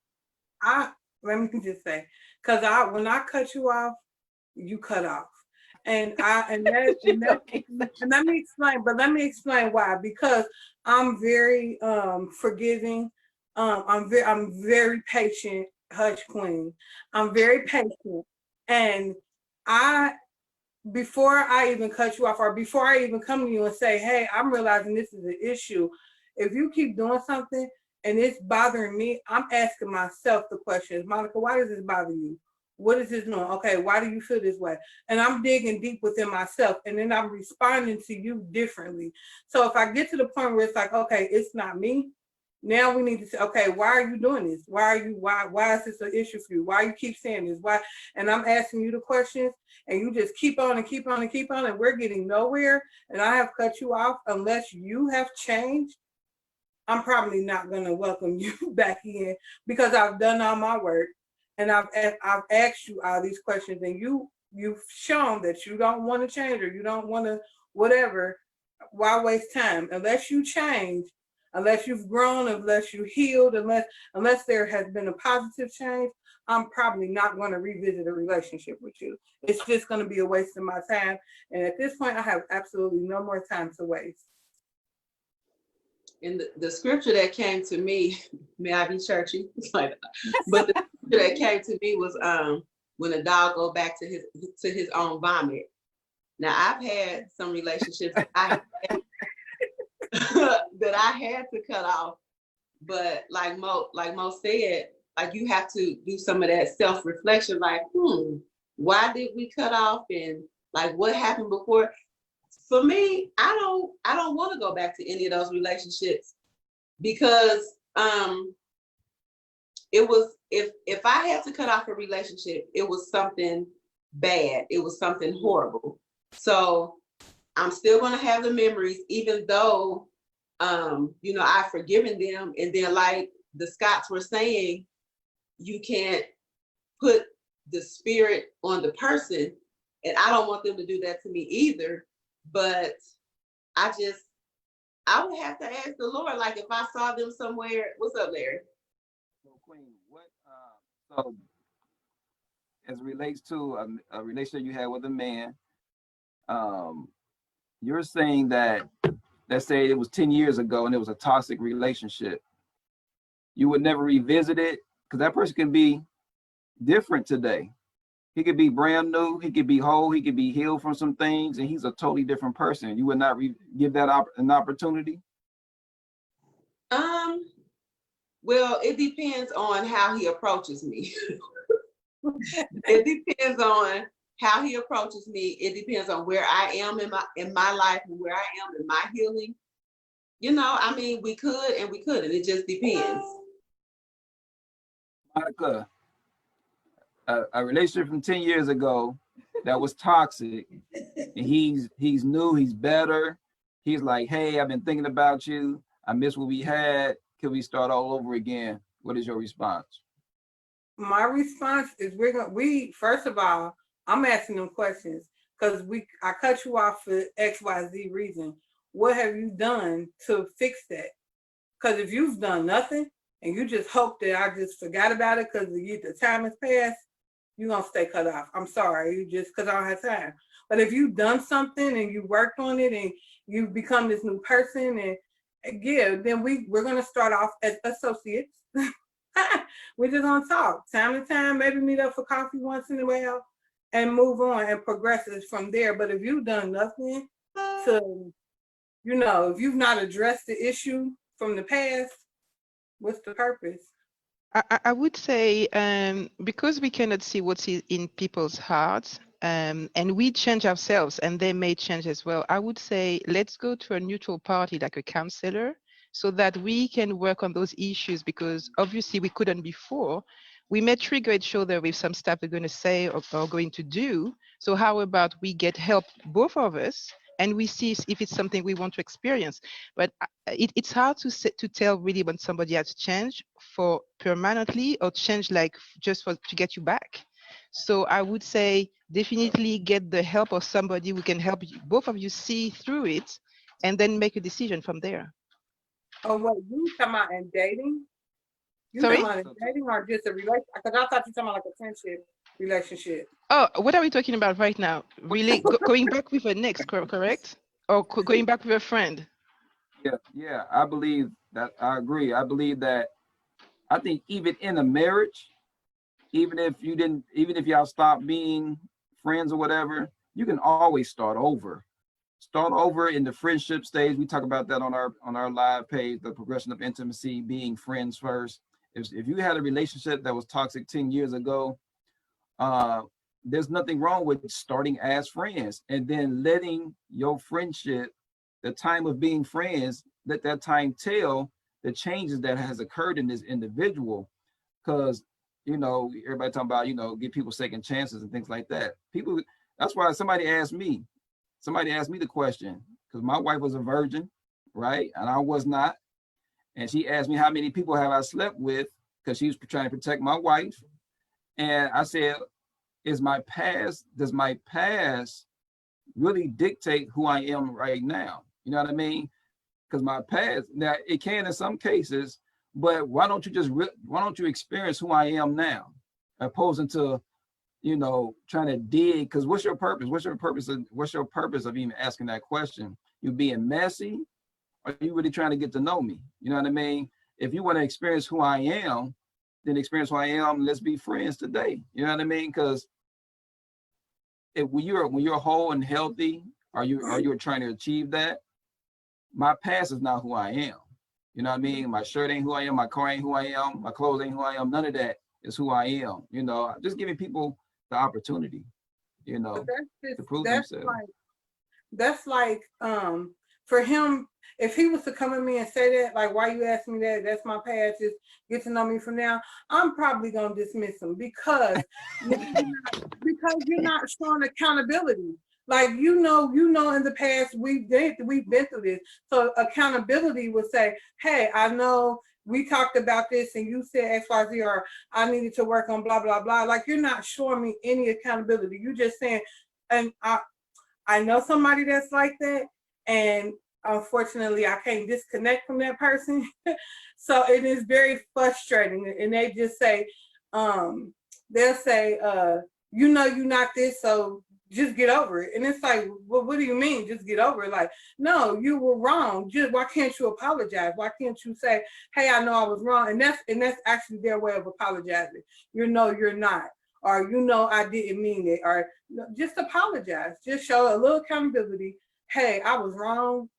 let me just say, because when I cut you off, you cut off. And let me explain why. Because I'm very forgiving. I'm very patient, hush queen. I'm very patient. And before I even cut you off, or before I even come to you and say, hey, I'm realizing this is an issue, if you keep doing something and it's bothering me, I'm asking myself the questions. Monica, why does this bother you? What is this doing? Okay, why do you feel this way? And I'm digging deep within myself, and then I'm responding to you differently. So if I get to the point where it's like, okay, it's not me, now we need to say, okay, why are you doing this? Why is this an issue for you? Why you keep saying this? Why? And I'm asking you the questions, and you just keep on and keep on and keep on, and we're getting nowhere. And I have cut you off. Unless you have changed, I'm probably not going to welcome you back in, because I've done all my work, and I've asked you all these questions, and you've shown that you don't want to change, or you don't want to whatever. Why waste time? Unless you change, unless you've grown, unless you healed, unless there has been a positive change, I'm probably not going to revisit a relationship with you. It's just going to be a waste of my time. And at this point, I have absolutely no more time to waste. And the scripture that came to me, may I be churchy? But the scripture that came to me was when a dog go back to his own vomit. Now, I've had some relationships that I had to cut off, but like Mo said, like, you have to do some of that self-reflection, like, why did we cut off, and like what happened before? For me, I don't want to go back to any of those relationships, because it was, if I had to cut off a relationship, it was something bad, it was something horrible. So I'm still going to have the memories, even though I've forgiven them. And then, like the Scots were saying, you can't put the spirit on the person, and I don't want them to do that to me either. But I would have to ask the Lord, like, if I saw them somewhere. What's up, Larry? So, Queen, so as it relates to a relationship you had with a man, you're saying that, let's say it was 10 years ago and it was a toxic relationship, you would never revisit it, because that person can be different today. He could be brand new, he could be whole, he could be healed from some things, and he's a totally different person. You would not give that an opportunity? Well, it depends on how he approaches me. It depends on how he approaches me. It depends on where I am in my life and where I am in my healing. I mean, we could and we couldn't. It just depends. Monica, a relationship from 10 years ago that was toxic, and he's new, he's better, he's like, hey, I've been thinking about you. I miss what we had. Can we start all over again? What is your response? My response is first of all, I'm asking them questions because I cut you off for XYZ reason. What have you done to fix that? Because if you've done nothing and you just hope that I just forgot about it because the time has passed, you're gonna stay cut off. I'm sorry, because I don't have time. But if you've done something and you worked on it and you've become this new person, and yeah, then we're gonna start off as associates. We're just gonna talk time to time, maybe meet up for coffee once in a while and move on and progress it from there. But if you've done nothing to, if you've not addressed the issue from the past, what's the purpose? I would say because we cannot see what's in people's hearts, and we change ourselves and they may change as well, I would say let's go to a neutral party like a counselor so that we can work on those issues, because obviously we couldn't before. We may trigger each other with some stuff we're going to say or going to do. So how about we get help, both of us, and we see if it's something we want to experience. But it's hard to tell really when somebody has changed for permanently or change like just to get you back. So I would say definitely get the help of somebody who can help you, both of you see through it and then make a decision from there. Oh, what you talking about in dating? You Sorry? talking about in dating or just a relationship? Because I thought you talking about like a friendship relationship. Oh, what are we talking about right now? Really going back with an ex, correct? Or going back with a friend? Yeah, I believe that. I agree. I believe that. I think even in a marriage, even if y'all stop being friends or whatever, you can always start over. Start over in the friendship stage. We talk about that on our live page, the progression of intimacy, being friends first. If you had a relationship that was toxic 10 years ago, there's nothing wrong with starting as friends and then letting your friendship, the time of being friends, let that time tell the changes that has occurred in this individual. Because everybody talking about give people second chances and things like that. That's why somebody asked me the question, because my wife was a virgin, right, and I was not, and she asked me how many people have I slept with, because she was trying to protect my wife. And I said, does my past really dictate who I am right now? You know what I mean? Because my past, now it can in some cases, but why don't you experience who I am now, opposing to trying to dig? Because what's your purpose? What's your purpose of even asking that question? You being messy, or are you really trying to get to know me? You know what I mean? If you want to experience who I am, then experience who I am. Let's be friends today. You know what I mean? Because when you're whole and healthy, are you trying to achieve that? My past is not who I am. You know what I mean? My shirt ain't who I am. My car ain't who I am. My clothes ain't who I am. None of that is who I am. Just giving people the opportunity, to prove themselves. That's like for him, if he was to come at me and say that, like, why you asking me that? That's my past, just get to know me from now. I'm probably gonna dismiss him because you're not showing accountability. Like, in the past we've been through this. So accountability would say, hey, I know we talked about this and you said XYZ, or I needed to work on blah, blah, blah. Like, you're not showing me any accountability. You're just saying, and I know somebody that's like that, and unfortunately I can't disconnect from that person. So it is very frustrating. And they just say, they'll say, you're not this, so just get over it. And it's like, well, what do you mean, just get over it? Like, no, you were wrong. Why can't you apologize? Why can't you say, hey, I know I was wrong? And that's actually their way of apologizing. You're not, or I didn't mean it, or just apologize. Just show a little accountability. Hey, I was wrong.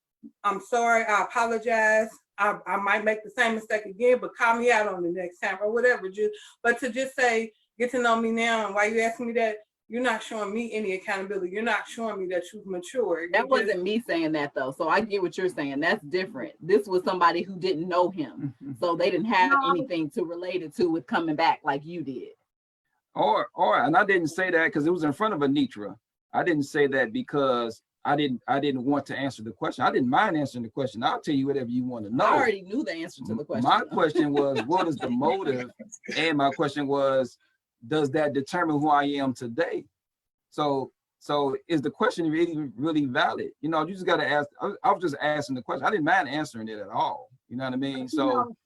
I'm sorry. I apologize. I might make the same mistake again, but call me out on the next time or whatever. But to just say, get to know me now, and why you asking me that? You're not showing me any accountability. You're not showing me that you've matured. That wasn't me saying that, though. So I get what you're saying. That's different. This was somebody who didn't know him. So they didn't have anything to relate it to with coming back like you did. And I didn't say that because it was in front of Anitra. I didn't say that because I didn't want to answer the question. I didn't mind answering the question. I'll tell you whatever you want to know. I already knew the answer to the question. My question was, what is the motive? And my question was, does that determine who I am today? So is the question really valid? You know, you just got to ask. I was just asking the question. I didn't mind answering it at all. You know what I mean? So,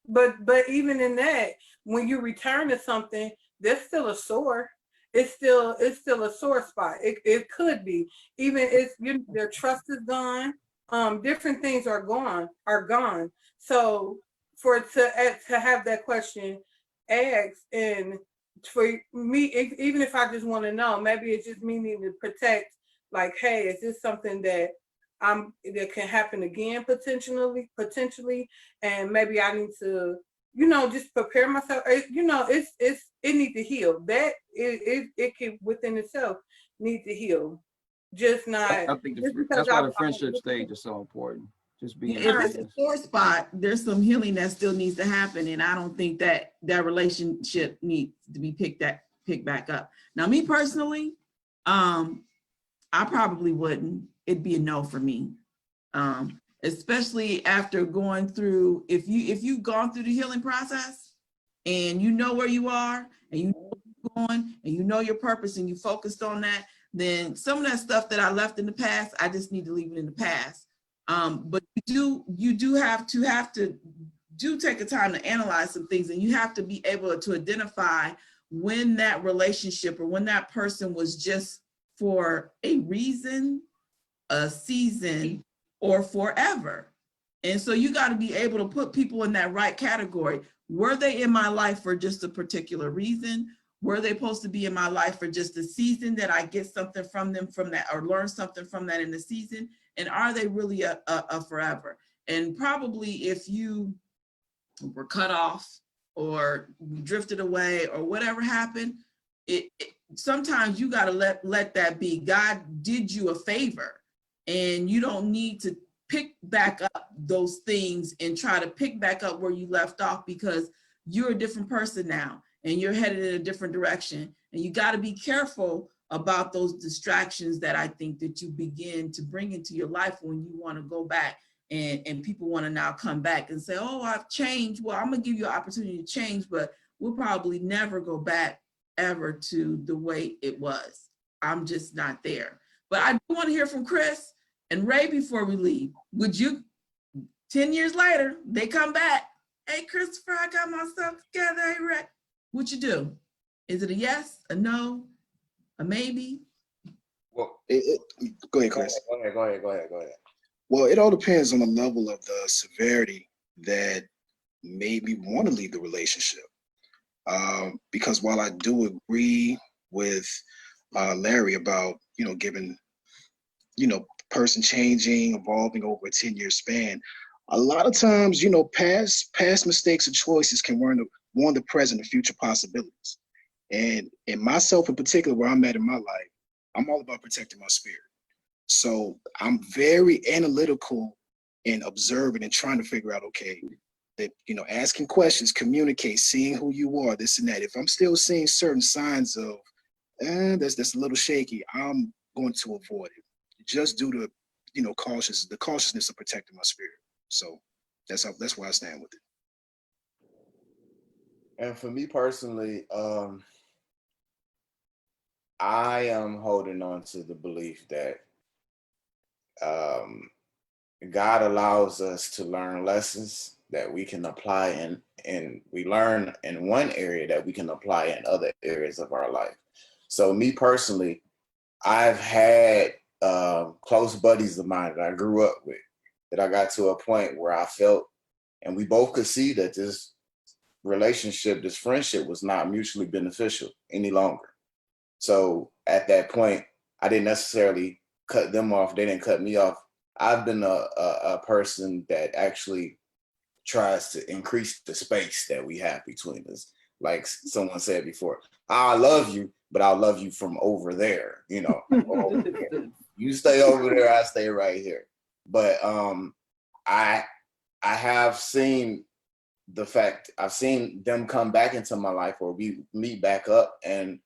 but even in that, when you return to something, there's still a sore. It's still a sore spot. It could be, even if their trust is gone. Different things are gone. So to have that question asked, and for me, even if I just want to know, maybe it's just me needing to protect. Like, hey, is this something that that can happen again potentially, and maybe I need to, just prepare myself. It need to heal. That it can within itself need to heal. Just not. I think that's why the friendship stage is so important. Just being If it's a honest. sore spot, there's some healing that still needs to happen, and I don't think that relationship needs to be picked back up. Now, me personally, I probably wouldn't. It'd be a no for me, especially after going through. If you've gone through the healing process, and you know where you are, and you know where you're going, and you know your purpose, and you focused on that, then some of that stuff that I left in the past, I just need to leave it in the past. But you do have to take a time to analyze some things, and you have to be able to identify when that relationship or when that person was just for a reason, a season, or forever. And so you got to be able to put people in that right category. Were they in my life for just a particular reason? Were they supposed to be in my life for just a season that I get something from them from that, or learn something from that in the season? And are they really a forever? And probably if you were cut off or drifted away or whatever happened, sometimes you got to let that be. God did you a favor, and you don't need to pick back up those things and try to pick back up where you left off, because you're a different person now and you're headed in a different direction. And you got to be careful about those distractions that I think that you begin to bring into your life when you want to go back, and people want to now come back and say, oh, I've changed. Well, I'm gonna give you an opportunity to change, but we'll probably never go back ever to the way it was. I'm just not there. But I do want to hear from Chris and Ray before we leave. Would you, 10 years later, they come back, hey, Christopher, I got myself together, hey, Ray. What you do? Is it a yes, a no, a maybe? Well, go ahead, Chris. Go ahead. Well, it all depends on the level of the severity that made me want to leave the relationship. Because while I do agree with Larry about, giving, person changing, evolving over a 10-year span, a lot of times, past mistakes and choices can warn the present and future possibilities. And in myself in particular, where I'm at in my life, I'm all about protecting my spirit. So I'm very analytical and observing and trying to figure out, okay, that, asking questions, communicate, seeing who you are, this and that. If I'm still seeing certain signs of, that's a little shaky, I'm going to avoid it. Just due to, the cautiousness of protecting my spirit. So that's where I stand with it. And for me personally, I am holding on to the belief that God allows us to learn lessons that we can apply and we learn in one area that we can apply in other areas of our life. So me personally, I've had close buddies of mine that I grew up with, that I got to a point where I felt, and we both could see that this relationship, this friendship was not mutually beneficial any longer. So at that point, I didn't necessarily cut them off. They didn't cut me off. I've been a person that actually tries to increase the space that we have between us. Like someone said before, I love you, but I'll love you from over there, over there. You stay over there, I stay right here. But I have seen I've seen them come back into my life, or we meet back up, and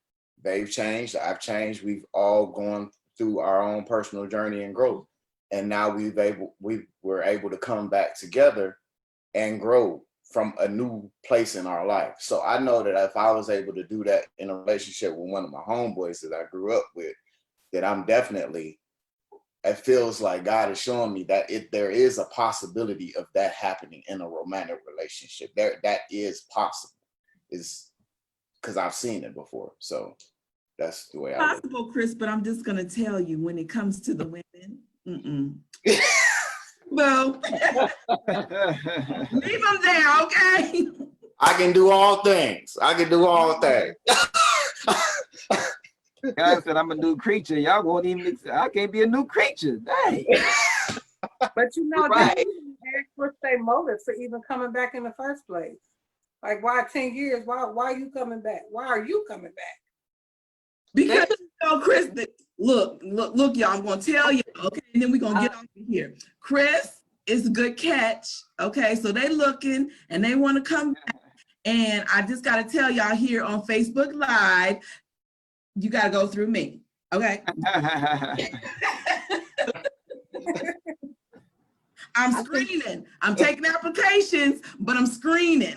they've changed, I've changed, we've all gone through our own personal journey and growth. And now we were able to come back together and grow from a new place in our life. So I know that if I was able to do that in a relationship with one of my homeboys that I grew up with, that I'm definitely, it feels like God is showing me that there is a possibility of that happening in a romantic relationship. That is possible, is because I've seen it before. So that's the way I look. Possible, Chris, but I'm just gonna tell you, when it comes to the women, well, leave them there, okay? I can do all things. I can do all things. God said I'm a new creature. Y'all won't even, I can't be a new creature. Dang. But you know, Right. they ask what's their motive for even coming back in the first place. Like, why 10 years? Why are you coming back? Why are you coming back? Because Chris, look, y'all, I'm gonna tell you, okay, and then we're gonna get off of here. Chris is a good catch, okay? So they looking and they want to come back. And I just gotta tell y'all here on Facebook Live, you gotta go through me, okay? I'm screening. I'm taking applications, but I'm screening.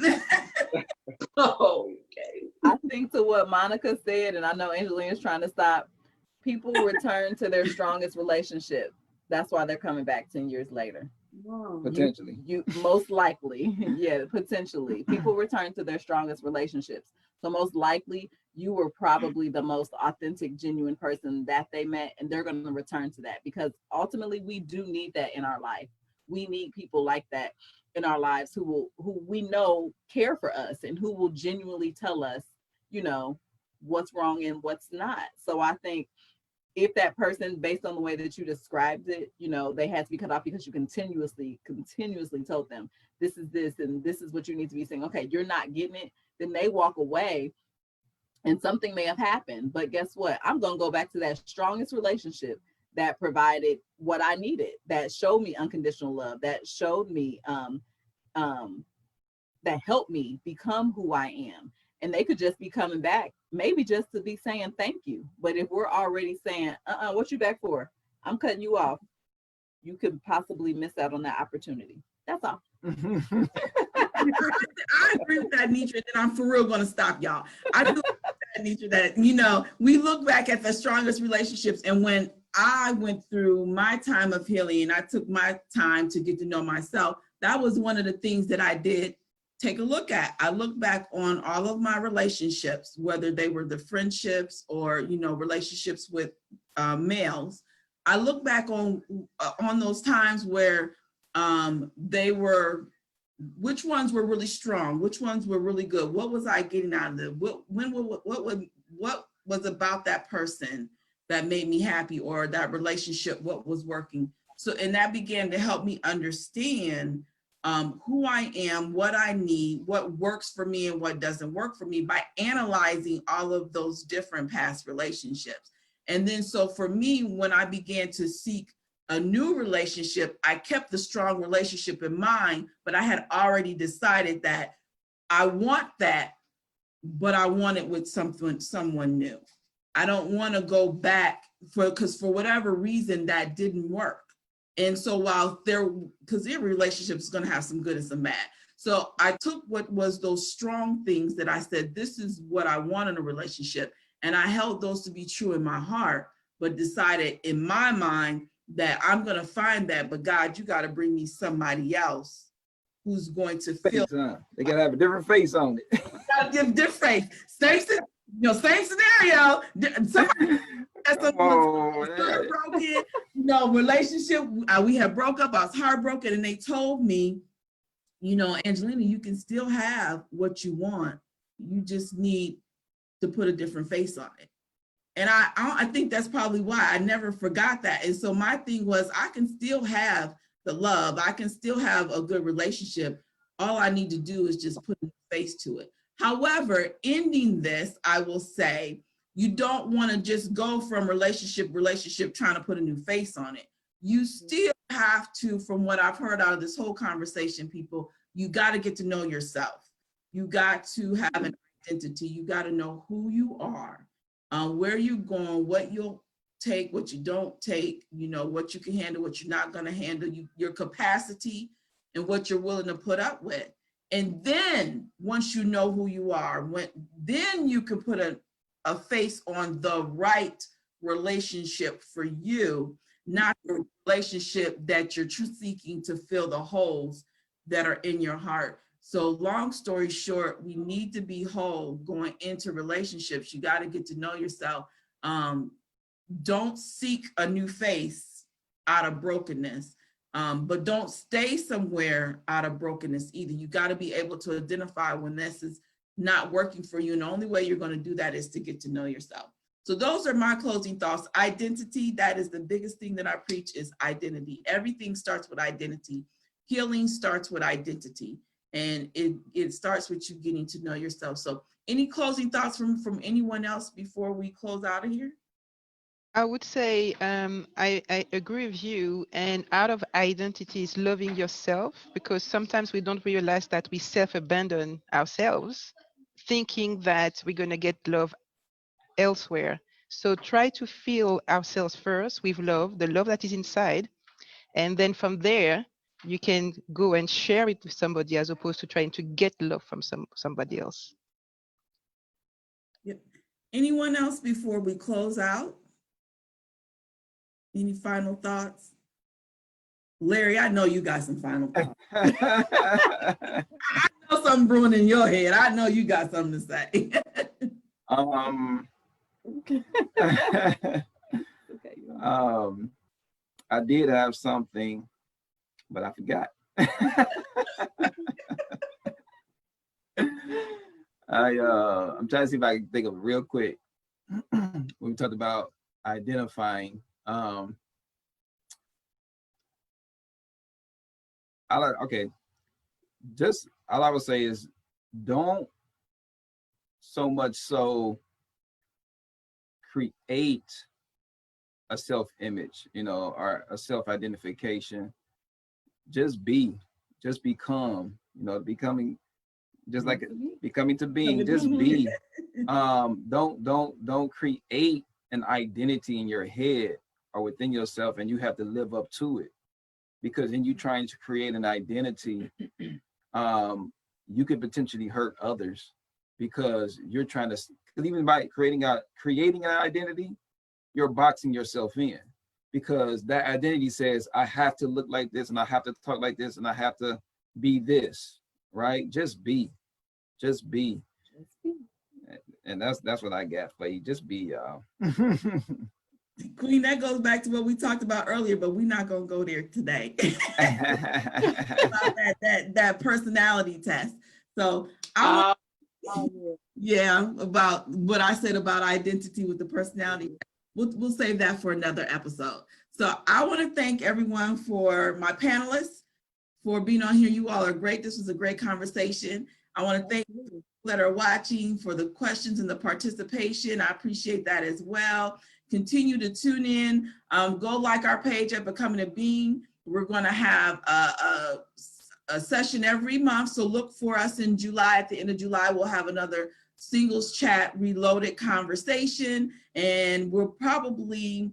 Oh, okay. I think to what Monica said, and I know Angelina's trying to stop, people return to their strongest relationship. That's why they're coming back 10 years later. Potentially. You most likely, yeah, potentially. People return to their strongest relationships. So most likely you were probably the most authentic, genuine person that they met, and they're going to return to that, because ultimately we do need that in our life. We need people like that in our lives who we know care for us and who will genuinely tell us, you know, what's wrong and what's not. So I think if that person, based on the way that you described it, you know, they had to be cut off because you continuously told them this is this and this is what you need to be saying. Okay, you're not getting it. Then they walk away and something may have happened. But guess what? I'm going to go back to that strongest relationship that provided what I needed, that showed me unconditional love, that showed me, that helped me become who I am. And they could just be coming back, maybe just to be saying thank you. But if we're already saying, what you back for? I'm cutting you off. You could possibly miss out on that opportunity. That's all. I agree with that, Nitra, and I'm for real gonna stop y'all. I do agree with that, Nitra, that, you know, we look back at the strongest relationships, and when I went through my time of healing and I took my time to get to know myself, that was one of the things that I did take a look at. I look back on all of my relationships, whether they were the friendships or, you know, relationships with males. I look back on those times where they were, which ones were really strong, which ones were really good, what was I getting out of them, what was about that person that made me happy, or that relationship, what was working. So, and that began to help me understand who I am, what I need, what works for me and what doesn't work for me, by analyzing all of those different past relationships. And then, so for me, when I began to seek a new relationship, I kept the strong relationship in mind, but I had already decided that I want that, but I want it with someone new. I don't want to go back because for whatever reason that didn't work. And so because every relationship is going to have some good and some bad. So I took what was those strong things that I said, this is what I want in a relationship. And I held those to be true in my heart, but decided in my mind that I'm going to find that, but God, you got to bring me somebody else who's going to feel. They got to have a different face on it. Got to give different face. Same scenario. Somebody broken, you know, relationship. We had broke up. I was heartbroken, and they told me, you know, Angelina, you can still have what you want. You just need to put a different face on it. And I think that's probably why I never forgot that. And so my thing was, I can still have the love. I can still have a good relationship. All I need to do is just put a face to it. However, ending this, I will say, you don't want to just go from relationship trying to put a new face on it. You still have to, from what I've heard out of this whole conversation, people, you got to get to know yourself. You got to have an identity. You got to know who you are, where you're going, what your take, what you don't take, you know, what you can handle, what you're not going to handle, your capacity, and what you're willing to put up with. And then once you know who you are, then you can put a face on the right relationship for you, not the relationship that you're seeking to fill the holes that are in your heart. So long story short, we need to be whole going into relationships. You got to get to know yourself. Don't seek a new face out of brokenness, but don't stay somewhere out of brokenness either. You got to be able to identify when this is not working for you. And the only way you're going to do that is to get to know yourself. So those are my closing thoughts. Identity, that is the biggest thing that I preach, is identity. Everything starts with identity. Healing starts with identity. And it starts with you getting to know yourself. So any closing thoughts from anyone else before we close out of here? I would say I agree with you. And out of identity is loving yourself, because sometimes we don't realize that we self-abandon ourselves, thinking that we're going to get love elsewhere. So try to fill ourselves first with love, the love that is inside. And then from there, you can go and share it with somebody as opposed to trying to get love from somebody else. Yep. Anyone else before we close out? Any final thoughts? Larry, I know you got some final thoughts. I know something brewing in your head. I know you got something to say. I did have something, but I forgot. I'm trying to see if I can think of it real quick. When we talked about identifying, just all I would say is don't so much so create a self-image, you know, or a self-identification. Just become, you know, becoming, just like becoming to being, just be. Don't create an identity in your head or within yourself and you have to live up to it. Because in you trying to create an identity, you could potentially hurt others, because you're trying to, even by creating an identity, you're boxing yourself in, because that identity says, I have to look like this and I have to talk like this and I have to be this, right? Just be. And that's what I got for you. Just be, y'all. Queen, that goes back to what we talked about earlier, but we're not gonna go there today. About that personality test. So about what I said about identity with the personality. We'll save that for another episode. So I want to thank everyone, for my panelists, for being on here. You all are great. This was a great conversation. I want to thank you that are watching for the questions and the participation. I appreciate that as well. Continue to tune in. Go like our page at Becoming a Being. We're going to have a session every month. So look for us in July. At the end of July, we'll have another Singles Chat Reloaded conversation. And we're probably,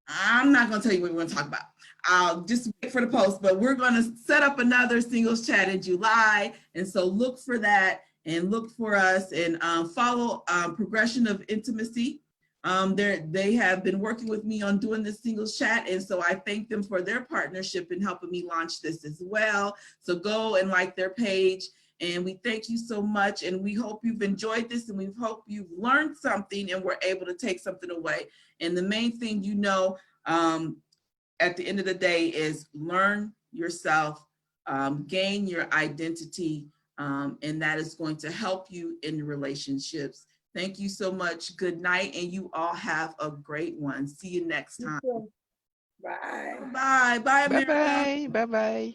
I'm not going to tell you what we're going to talk about. I'll just wait for the post, but we're going to set up another Singles Chat in July. And so look for that and look for us, and follow Progression of Intimacy. They have been working with me on doing this Singles Chat, and so I thank them for their partnership in helping me launch this as well. So go and like their page, and we thank you so much, and we hope you've enjoyed this, and we hope you've learned something and were able to take something away. And the main thing, you know, at the end of the day, is learn yourself, gain your identity, and that is going to help you in relationships. Thank you so much. Good night, and you all have a great one. See you next time. Bye. Bye. Bye, America. Bye-bye. Bye-bye.